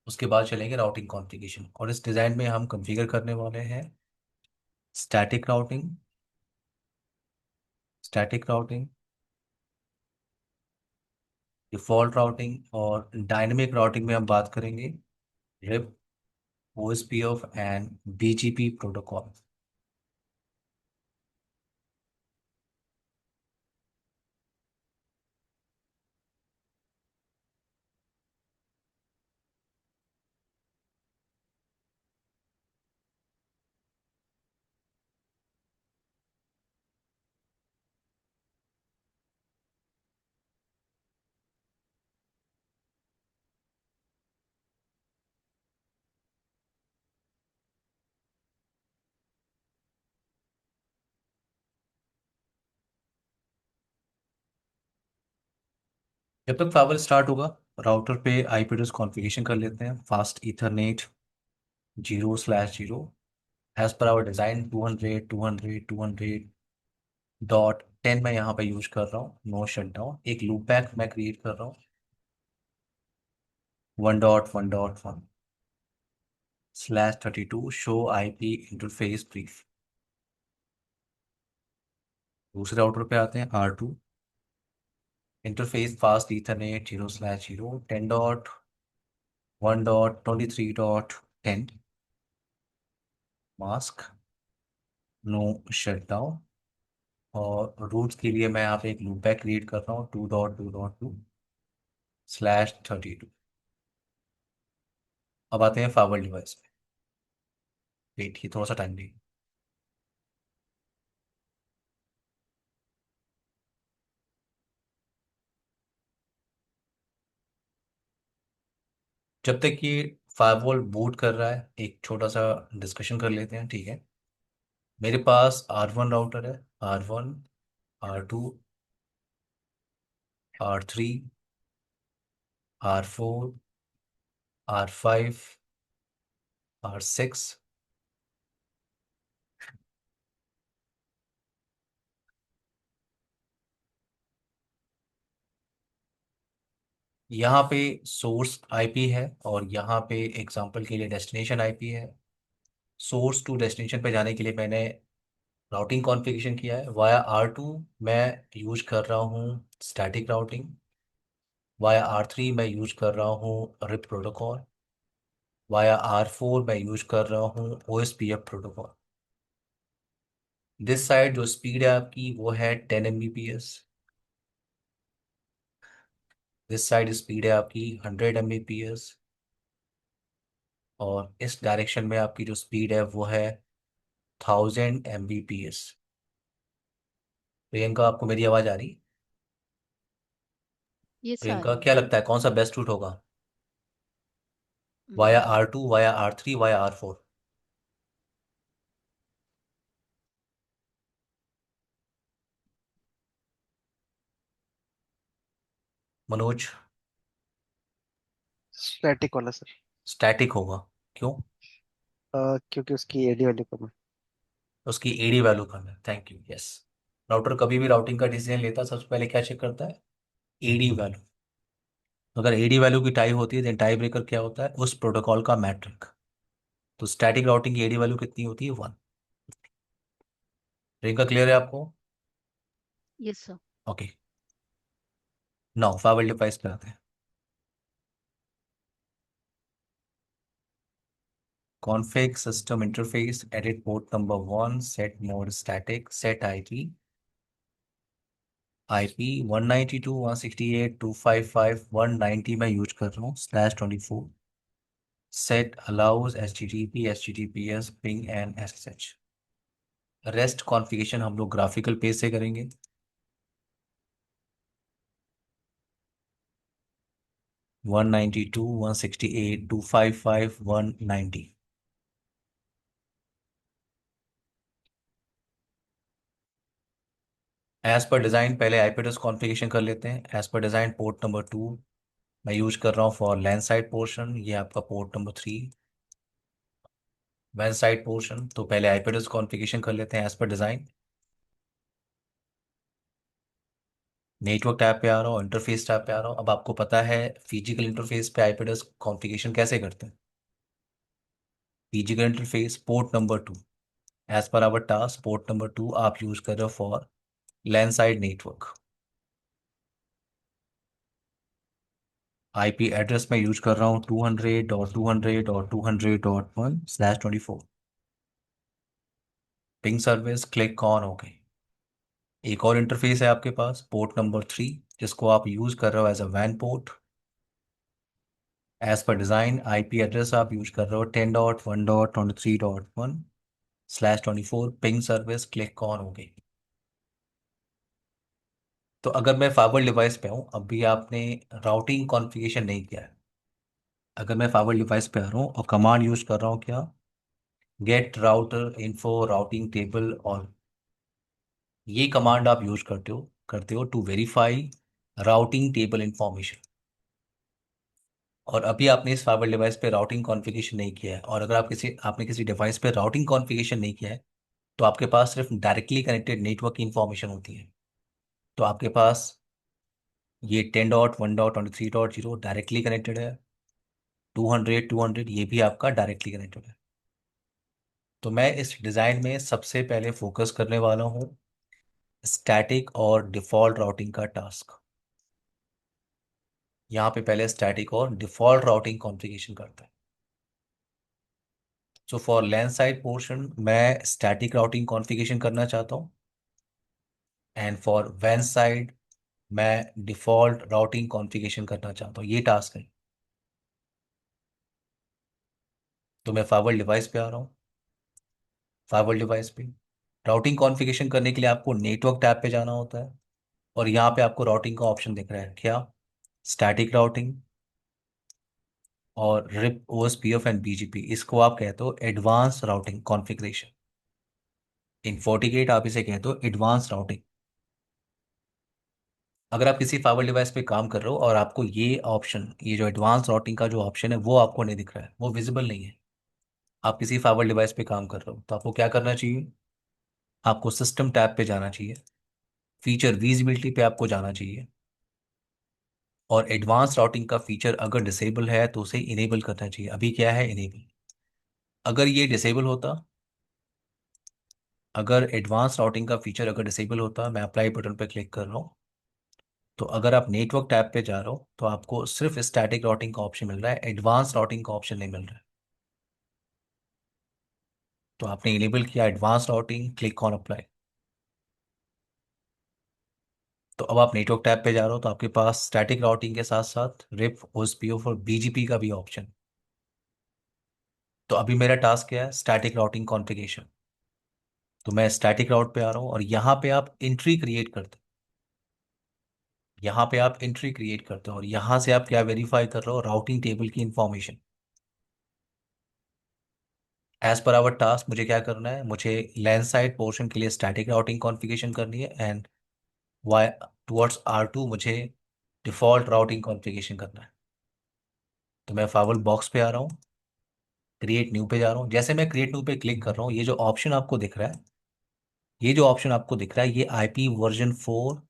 उसके बाद चलेंगे राउटिंग कॉन्फ़िगरेशन। और इस डिज़ाइन में हम कॉन्फ़िगर करने वाले हैं स्टैटिक राउटिंग, डिफ़ॉल्ट राउटिंग और डायनेमिक राउटिंग में हम बात करेंगे RIP, OSPF and BGP protocol. जब तक फाइबर स्टार्ट होगा, राउटर पे IP एड्रेस कॉन्फ़िगरेशन कर लेते हैं। Fast Ethernet 0/0 as per our design 200.200.200.10 मैं यहाँ पे यूज कर रहा हूँ। No shut down. एक लूप बैक मैं क्रिएट कर रहा हूँ 1.1.1/32 शो IP इंटरफेस ब्रीफ। दूसरे राउटर पे आते हैं R2, interface fast Ethernet 0/0 10.1.23.10 mask no shut down. और रूट्स के लिए मैं यहाँ पे एक लूप बैक क्रिएट कर रहा हूँ 2.2.2/32। अब आते हैं फाइबर डिवाइस पे। वेट की थोड़ा सा टाइम दी। जब तक ये फायरवॉल बूट कर रहा है, एक छोटा सा डिस्कशन कर लेते हैं, ठीक है। मेरे पास R1 राउटर है, R1, R2, R3, R4, R5, R6। यहाँ पे सोर्स IP है और यहाँ पे एग्जांपल के लिए डेस्टिनेशन IP है। सोर्स टू डेस्टिनेशन पे जाने के लिए मैंने राउटिंग कॉन्फ़िगरेशन किया है। वाया R2 मैं यूज कर रहा हूँ स्टैटिक राउटिंग। वाया R3 मैं यूज कर रहा हूँ रिप प्रोटोकॉल। वाया R4 मैं यूज कर रहा हूँ OSPF प्रोटोकॉल। दिस साइड जो स्पीड है आपकी वो है 10 Mbps। दिस साइड स्पीड है आपकी 100 Mbps। और इस डायरेक्शन में आपकी जो स्पीड है वो है 1000 Mbps। प्रियंका, आपको मेरी आवाज़ आ रही? Yes, sir. प्रियंका, क्या लगता है कौन सा बेस्ट रूट होगा? Via Mm, R2, via R3, via R4? Manoj? Static वाला सर। स्टैटिक होगा। क्यों? क्योंकि उसकी एडी वैल्यू कम है। उसकी एडी वैल्यू कम है। Thank you. यस। राउटर कभी भी राउटिंग का डिसीजन लेता है, सबसे पहले क्या चेक करता है? AD value. अगर एडी वैल्यू की टाई होती है देन टाई ब्रेकर क्या होता है? उस प्रोटोकॉल का मैट्रिक। तो स्टैटिक राउटिंग की एडी वैल्यू कितनी होती है? 1। प्रियंका, क्लियर है आपको? yes, sir. Okay. Now fibre device पे आते हैं। Config system interface edit port number 1 set mode static set IP 192.168.255.190 में यूज कर रहा हूँ /24। Set allows HTTP HTTPS ping and SSH। Rest configuration हम लोग ग्राफिकल पेज से करेंगे। वन 192 168 255 190। एज पर डिज़ाइन पहले आईपी एड्रेस कॉन्फ़िगरेशन कर लेते हैं। As per design port number 2 मैं यूज कर रहा हूँ फॉर लैंड साइड पोर्शन। ये आपका पोर्ट नंबर 3 वैन साइड पोर्शन। तो पहले आईपी एड्रेस कॉन्फ़िगरेशन कर लेते हैं as per design. Network tab पे आ रहा हूँ, इंटरफेस टैब पे आ रहा हूँ। अब आपको पता है फिजिकल इंटरफेस पे आईपी एड्रेस कॉन्फ़िगरेशन कैसे करते हैं। Physical interface port number 2, as per our task port number 2 आप यूज कर रहे हो for LAN side network. IP address में यूज कर रहा हूँ 200.200.200.1/24। पिंग सर्विस क्लिक ऑन हो गई। एक और इंटरफेस है आपके पास पोर्ट नंबर 3 जिसको आप यूज कर रहे हो एज अ वैन port. As per design IP address आप यूज कर रहे हो 10.1.23.1/24। पिंग सर्विस क्लिक ऑन हो गई। तो अगर मैं फाइबर डिवाइस पे हूँ, अभी आपने राउटिंग कॉन्फ़िगरेशन नहीं किया है। अगर मैं फाइबर डिवाइस पे आ रहा हूँ और कमांड यूज कर रहा हूँ क्या, get router info routing table. और ये कमांड आप यूज करते हो to verify routing table information. और अभी आपने इस फाइबर डिवाइस पे राउटिंग कॉन्फ़िगरेशन नहीं किया है। और अगर आपने किसी डिवाइस पे राउटिंग कॉन्फ़िगरेशन नहीं किया है तो आपके पास सिर्फ डायरेक्टली कनेक्टेड नेटवर्क की इंफॉर्मेशन होती है। तो आपके पास ये 10.1.23.0 डायरेक्टली कनेक्टेड है। 200 ये भी आपका डायरेक्टली कनेक्टेड है। तो मैं इस डिज़ाइन में सबसे पहले फोकस करने वाला हूँ स्टैटिक और डिफ़ॉल्ट राउटिंग का टास्क। यहाँ पे पहले स्टैटिक और डिफ़ॉल्ट राउटिंग कॉन्फ़िगरेशन करता है। So for LAN side portion मैं स्टैटिक राउटिंग कॉन्फ़िगरेशन करना चाहता हूँ एंड फॉर वैन साइड मैं डिफ़ॉल्ट राउटिंग कॉन्फ़िगरेशन करना चाहता हूँ। ये टास्क है। तो मैं फाइबर डिवाइस पे आ रहा हूँ। फाइबर डिवाइस पे राउटिंग कॉन्फ़िगरेशन करने के लिए आपको नेटवर्क टैब पे जाना होता है और यहाँ पे आपको राउटिंग का ऑप्शन दिख रहा है क्या, स्टैटिक राउटिंग और रिप OSPF एंड BGP। इसको आप कहते हो एडवांस राउटिंग कॉन्फ़िगरेशन। इन FortiGate आप इसे कहते हो एडवांस राउटिंग। अगर आप किसी फाइबर डिवाइस पे काम कर रहे हो और आपको ये ऑप्शन, ये जो एडवांस राउटिंग का जो ऑप्शन है वो आपको नहीं दिख रहा है, वो विजिबल नहीं है, आप किसी फाइबर डिवाइस पे काम कर रहे हो, तो आपको क्या करना चाहिए, आपको सिस्टम टैब पे जाना चाहिए, फीचर विजिबिलिटी पे आपको जाना चाहिए और एडवांस राउटिंग का फीचर अगर डिसेबल है तो उसे इनेबल करना चाहिए। अभी क्या है, इनेबल। अगर ये डिसेबल होता, अगर एडवांस राउटिंग का फीचर अगर डिसेबल होता, मैं अप्लाई बटन पर क्लिक कर रहा हूँ, तो अगर आप नेटवर्क टैब पे जा रहे हो तो आपको सिर्फ स्टैटिक राउटिंग का ऑप्शन मिल रहा है, एडवांस राउटिंग का ऑप्शन नहीं मिल रहा है। तो आपने इनेबल किया advance routing, click on apply. तो अब आप नेटवर्क टैब पे जा रहे हो तो आपके पास स्टैटिक राउटिंग के साथ साथ रिप OSPF और BGP का भी ऑप्शन। तो अभी मेरा टास्क क्या है, स्टैटिक राउटिंग कॉन्फ़िगरेशन। तो मैं स्टैटिक राउट पे आ रहा हूँ और यहाँ पे आप एंट्री क्रिएट करते हो। यहाँ पे आप एंट्री क्रिएट करते हो और यहाँ से आप क्या वेरीफाई कर रहे हो, राउटिंग टेबल की information. As per our task मुझे क्या करना है, मुझे लैंड साइड पोर्शन के लिए स्टैटिक राउटिंग कॉन्फ़िगरेशन करनी है एंड वाई टुवर्ड्स R2 मुझे डिफ़ॉल्ट राउटिंग कॉन्फ़िगरेशन करना है। तो मैं फाइवल बॉक्स पे आ रहा हूँ, क्रिएट न्यू पे जा रहा हूँ। जैसे मैं क्रिएट न्यू पे क्लिक कर रहा हूँ, ये जो ऑप्शन आपको दिख रहा है, ये जो ऑप्शन आपको दिख रहा है, ये IP वर्जन 4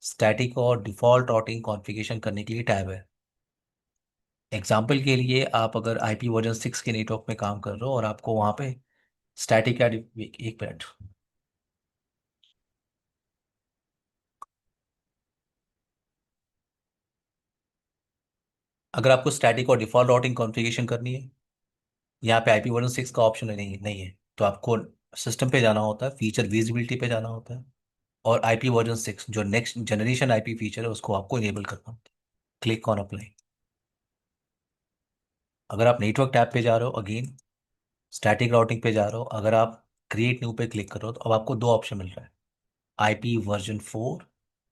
स्टैटिक और डिफ़ॉल्ट राउटिंग कॉन्फ़िगरेशन करने के लिए टैब है। एग्जाम्पल के लिए आप अगर IP वर्जन 6 के नेटवर्क में काम कर रहे हो और आपको वहाँ पे स्टैटिक या एक मिनट, अगर आपको स्टैटिक और डिफ़ॉल्ट राउटिंग कॉन्फ़िगरेशन करनी है, यहाँ पे IP वर्जन 6 का ऑप्शन नहीं है, तो आपको सिस्टम पे जाना होता है, फीचर विजिबिलिटी पे जाना होता है और IP वर्जन 6 जो नेक्स्ट जनरेशन IP फीचर है उसको आपको इनेबल करना होता है। Click on apply. अगर आप नेटवर्क टैब पे जा रहे हो, अगेन स्टैटिक राउटिंग पे जा रहे हो, अगर आप क्रिएट न्यू पे क्लिक करो तो अब आपको दो ऑप्शन मिल रहा है, IP version 4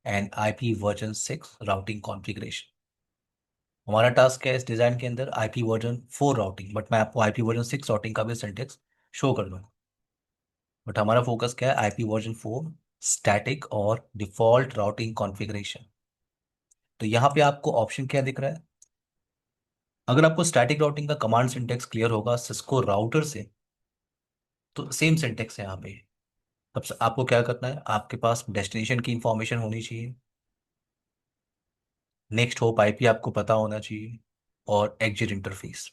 and IP version 6 routing configuration. हमारा टास्क क्या है इस डिज़ाइन के अंदर, आईपी वर्जन 4 राउटिंग, बट मैं आपको आईपी वर्जन 6 राउटिंग का भी सिंटेक्स शो कर दूंगा। बट हमारा फोकस क्या है, आईपी वर्जन 4 स्टैटिक और डिफॉल्ट राउटिंग कॉन्फ़िगरेशन। तो यहाँ पे आपको ऑप्शन क्या दिख रहा है, अगर आपको स्टैटिक राउटिंग का कमांड सिंटेक्स क्लियर होगा सिस्को राउटर से, तो सेम सिंटेक्स है यहाँ पे। तब से आपको क्या करना है, आपके पास डेस्टिनेशन की इंफॉर्मेशन होनी चाहिए, नेक्स्ट होप आईपी आपको पता होना चाहिए, और एग्जिट इंटरफेस।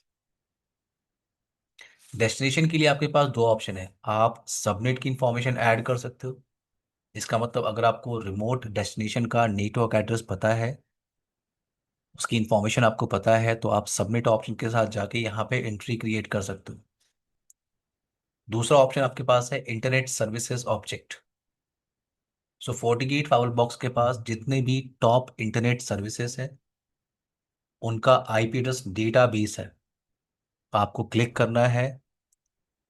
डेस्टिनेशन के लिए आपके पास दो ऑप्शन है, आप सबनेट की इंफॉर्मेशन ऐड कर सकते हो। इसका मतलब अगर आपको रिमोट डेस्टिनेशन का नेटवर्क एड्रेस पता है, उसकी इंफॉर्मेशन आपको पता है, तो आप सबमिट ऑप्शन के साथ जाके यहाँ पे एंट्री क्रिएट कर सकते हो। दूसरा ऑप्शन आपके पास है इंटरनेट सर्विसेज ऑब्जेक्ट। सो FortiGate फाइबर बॉक्स के पास जितने भी टॉप इंटरनेट सर्विसेज है उनका आईपी एड्रेस डेटा बेस है। आपको क्लिक करना है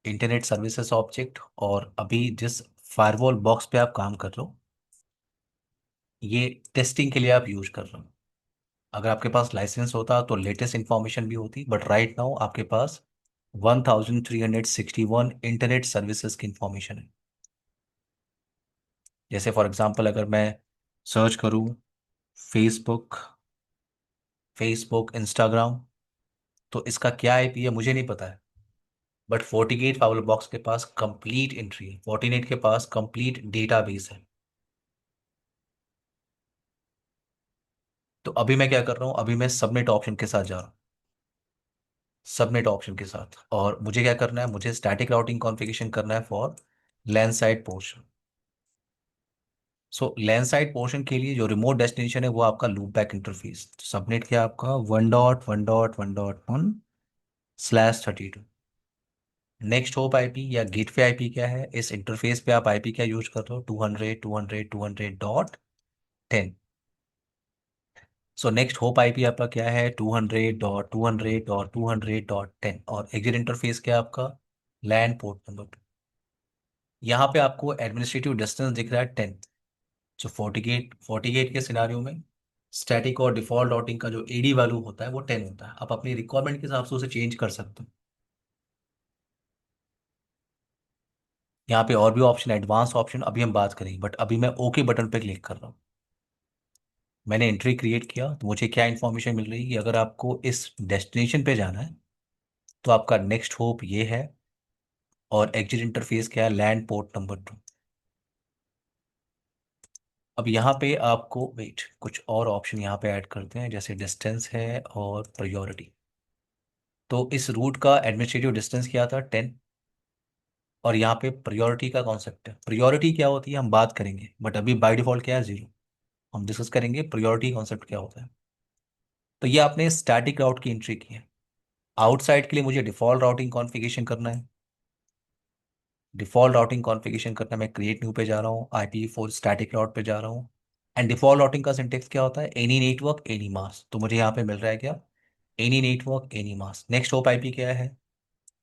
इंटरनेट सर्विसेज ऑब्जेक्ट, और अभी जिस फायरवॉल बॉक्स पे आप काम कर रहे हो ये टेस्टिंग के लिए आप यूज कर रहे हो। अगर आपके पास लाइसेंस होता तो लेटेस्ट इंफॉर्मेशन भी होती, बट राइट नाउ आपके पास 1361 इंटरनेट सर्विसेज की इंफॉर्मेशन है। जैसे फॉर एग्जांपल अगर मैं सर्च करूं फेसबुक, इंस्टाग्राम, तो इसका क्या आईपी है मुझे नहीं पता है, बट FortiGate फाइबर बॉक्स के पास कंप्लीट एंट्री है, Fortinet के पास कंप्लीट डेटाबेस है। तो अभी मैं क्या कर रहा हूँ, अभी मैं सबनेट ऑप्शन के साथ जा रहा हूँ, सबनेट ऑप्शन के साथ, और मुझे क्या करना है, मुझे स्टैटिक राउटिंग कॉन्फ़िगरेशन करना है for LAN side portion. So land side portion के लिए जो रिमोट डेस्टिनेशन है वो आपका लूप बैक इंटरफेस, सबनेट क्या आपका 1.1.1.1/32। नेक्स्ट होप आईपी या गेटवे आईपी क्या है, इस इंटरफेस पे आप आईपी क्या यूज कर रहे हो, 200.200.200.10। सो नेक्स्ट होप आईपी आपका क्या है, 200.200.200.10, और एग्जिट इंटरफेस क्या है आपका, लैंड पोर्ट नंबर 2। यहाँ पे आपको एडमिनिस्ट्रेटिव डिस्टेंस दिख रहा है 10। सो फोर्टी गेट के सिनारियो में स्टैटिक और डिफॉल्ट राउटिंग का जो एडी वैल्यू होता है वो 10 होता है। आप अपनी रिक्वायरमेंट के हिसाब से उसे चेंज कर सकते हो। यहाँ पे और भी ऑप्शन, एडवांस ऑप्शन अभी हम बात करेंगे, बट अभी मैं ओके बटन पे क्लिक कर रहा हूँ। मैंने एंट्री क्रिएट किया तो मुझे क्या इन्फॉर्मेशन मिल रही है कि अगर आपको इस डेस्टिनेशन पे जाना है तो आपका नेक्स्ट होप ये है, और एग्जिट इंटरफेस क्या है, लैंड पोर्ट नंबर 2। अब यहाँ पे आपको वेट कुछ और ऑप्शन यहाँ पे ऐड करते हैं, जैसे डिस्टेंस है और प्रायोरिटी। तो इस रूट का एडमिनिस्ट्रेटिव डिस्टेंस क्या था 10, और यहाँ पे प्रायोरिटी का कॉन्सेप्ट है। प्रायोरिटी क्या होती है हम बात करेंगे, बट अभी बाय डिफॉल्ट क्या है 0। हम डिस्कस करेंगे प्रायोरिटी कॉन्सेप्ट क्या होता है। तो ये आपने स्टैटिक राउट की एंट्री की है। आउटसाइड के लिए मुझे डिफॉल्ट राउटिंग कॉन्फ़िगरेशन करना है। डिफॉल्ट राउटिंग कॉन्फ़िगरेशन करना, मैं क्रिएट न्यू पे जा रहा हूँ, IPv4 स्टैटिक राउट पे जा रहा हूँ। एंड डिफॉल्ट राउटिंग का सिंटेक्स क्या होता है, एनी नेटवर्क एनी मास्क। तो मुझे यहाँ पे मिल रहा है क्या, any network any mask. Next hop IP क्या है,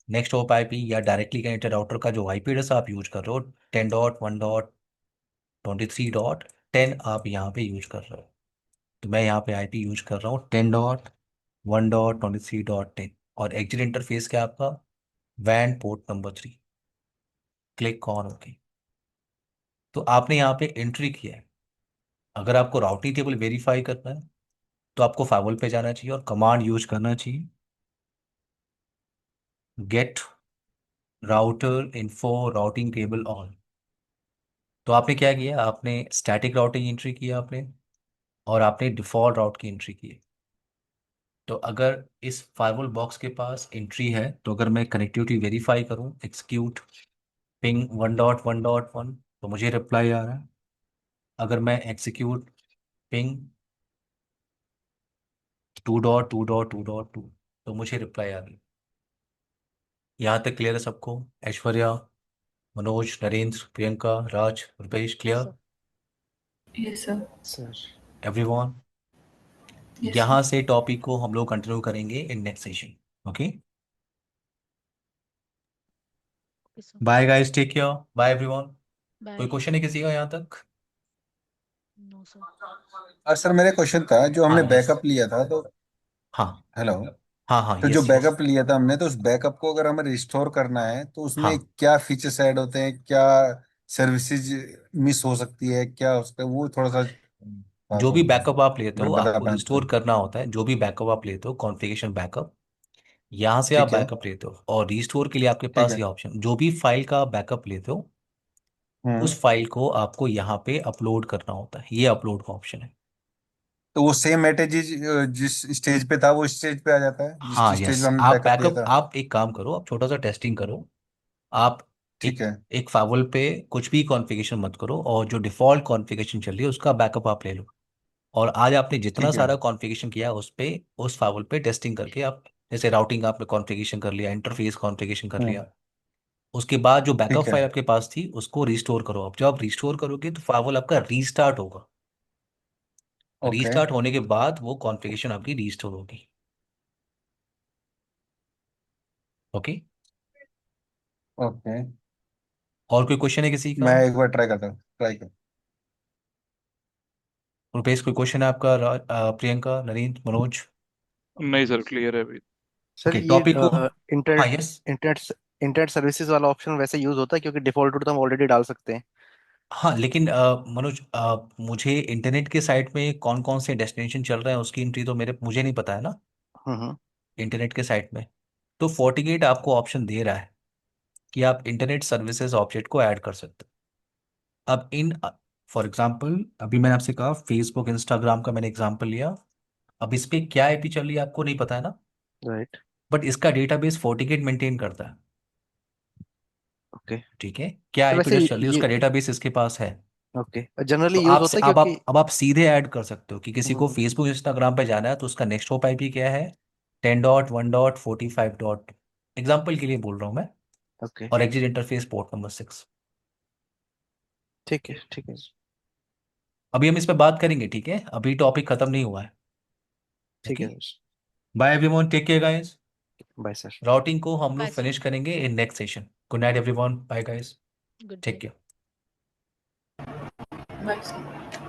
नेक्स्ट होप आईपी या डायरेक्टली कनेक्टेड राउटर का जो आईपी एड्रेस आप यूज कर रहे हो 10.1.23.10 आप यहाँ पे यूज कर रहे हो। तो मैं यहाँ पे आईपी यूज कर रहा हूँ 10.1.23.10, और एग्जिट इंटरफेस क्या है आपका, वैन port number 3। Click on okay. तो आपने यहाँ पे एंट्री किया है। अगर आपको राउटिंग टेबल वेरीफाई करना है तो आपको फाइवल पे जाना चाहिए और कमांड यूज करना चाहिए, get router info routing table on. तो आपने क्या किया, आपने स्टैटिक राउटिंग एंट्री किया आपने, और आपने डिफॉल्ट राउट की एंट्री की है। तो अगर इस फायरवॉल बॉक्स के पास एंट्री है, तो अगर मैं कनेक्टिविटी वेरीफाई करूं, एक्सक्यूट पिंग 1.1.1, तो मुझे रिप्लाई आ रहा है। अगर मैं एक्सिक्यूट पिंग 2.2.2.2, तो मुझे रिप्लाई आ रही। यहाँ तक क्लियर है सबको, Aishwarya, Manoj, Narendra, Priyanka, Raj, Rupesh, Yes, clear sir. Yes, sir. Sir. Everyone? Yes, sir. यहाँ से टॉपिक को हम लोग कंटिन्यू करेंगे in next session. Okay, Okay, sir. Bye guys, take care, bye everyone. कोई Bye. क्वेश्चन है किसी का यहाँ तक? No, sir. सर मेरा क्वेश्चन था, जो हाँ हमने यस, बैकअप लिया था तो हाँ हेलो, हाँ हाँ, तो जो यस यस। बैकअप लिया था हमने, तो उस बैकअप को अगर हमें रिस्टोर करना है तो उसमें हाँ, क्या फीचर्स ऐड होते हैं, क्या सर्विसेज मिस हो सकती है, क्या उसका वो थोड़ा सा था, जो भी तो बैकअप आप लेते अगर हो बता आपको पाए तो। रिस्टोर करना होता है। जो भी बैकअप आप लेते हो, कॉन्फ़िगरेशन बैकअप, यहाँ से आप ठीक है। बैकअप लेते हो और रिस्टोर के लिए आपके ठीक पास है। ये ऑप्शन, जो भी फाइल का बैकअप लेते हो हम्म। उस फाइल को आपको यहाँ पे अपलोड करना होता है। ये अपलोड का ऑप्शन है। तो वो सेम एट जिस स्टेज पे था वो स्टेज पे आ जाता है, जिस हाँ स्टेज यस, पे हमने आप बैकअप लिया बैकअप, था। आप एक काम करो, आप छोटा सा टेस्टिंग करो। आप ठीक एक है। एक फाइल पे कुछ भी कॉन्फ़िगरेशन मत करो और जो डिफ़ॉल्ट कॉन्फ़िगरेशन चल रही है उसका बैकअप आप ले लो। और आज आपने जितना ठीक है। सारा कॉन्फ़िगरेशन किया उस पे, उस फाइल पे टेस्टिंग करके आप, जैसे राउटिंग आपने कॉन्फ़िगरेशन कर लिया, इंटरफेस कॉन्फ़िगरेशन कर हम्म। लिया, उसके बाद जो बैकअप ठीक है। फाइल आपके पास थी उसको रिस्टोर करो। अब जब आप रिस्टोर करोगे तो फाइल आपका रीस्टार्ट होगा। ओके। रीस्टार्ट होने के बाद वो कॉन्फ़िगरेशन आपकी रिस्टोर होगी। Okay, okay. और कोई क्वेश्चन है किसी का? मैं एक बार ट्राई करता हूँ, ट्राई कर। रुपेश, कोई क्वेश्चन है आपका? प्रियंका, नरेंद्र, मनोज? नहीं सर, क्लियर है अभी। सर ओके, ये टॉपिक को, हाँ internet yes, internet internet services वाला ऑप्शन वैसे यूज होता है, क्योंकि डिफॉल्ट रूट तो हम ऑलरेडी डाल सकते हैं। हाँ लेकिन मनोज, मुझे इंटरनेट के साइट में कौन कौन से डेस्टिनेशन चल रहे हैं उसकी एंट्री तो मुझे नहीं पता है ना, हम्म। इंटरनेट के साइट में। तो FortiGate आपको ऑप्शन दे रहा है कि आप इंटरनेट सर्विसेज ऑब्जेक्ट को ऐड कर सकते हो। अब इन, फॉर एग्जांपल अभी मैंने आपसे कहा फेसबुक इंस्टाग्राम का मैंने एग्जांपल लिया। अब इस पे क्या आईपी चल रही है आपको नहीं पता है ना, राइट। बट इसका डेटाबेस FortiGate मेंटेन करता है। ओके। ठीक है, क्या तो आईपी वैसे एड्रेस चल रही है ये उसका डेटाबेस इसके पास है। ओके, तो जनरली यूज होता है क्योंकि अब आप सीधे ऐड कर सकते हो कि किसी को हम्म। फेसबुक इंस्टाग्राम पे जाना है तो उसका नेक्स्ट हॉप आईपी क्या है, 10.1.45. एग्जाम्पल के लिए बोल रहा हूँ मैं। ओके। और एग्जिट इंटरफेस पोर्ट नंबर 6। ठीक है, ठीक है। अभी हम इस पे बात करेंगे, ठीक है, अभी टॉपिक खत्म नहीं हुआ है। ठीक ओके, है sir. Bye everyone, take care guys. Bye sir. Routing को हम लोग Bye, sir. फिनिश करेंगे in next session. Good night everyone, bye guys, Good take day. Care. Bye, sir.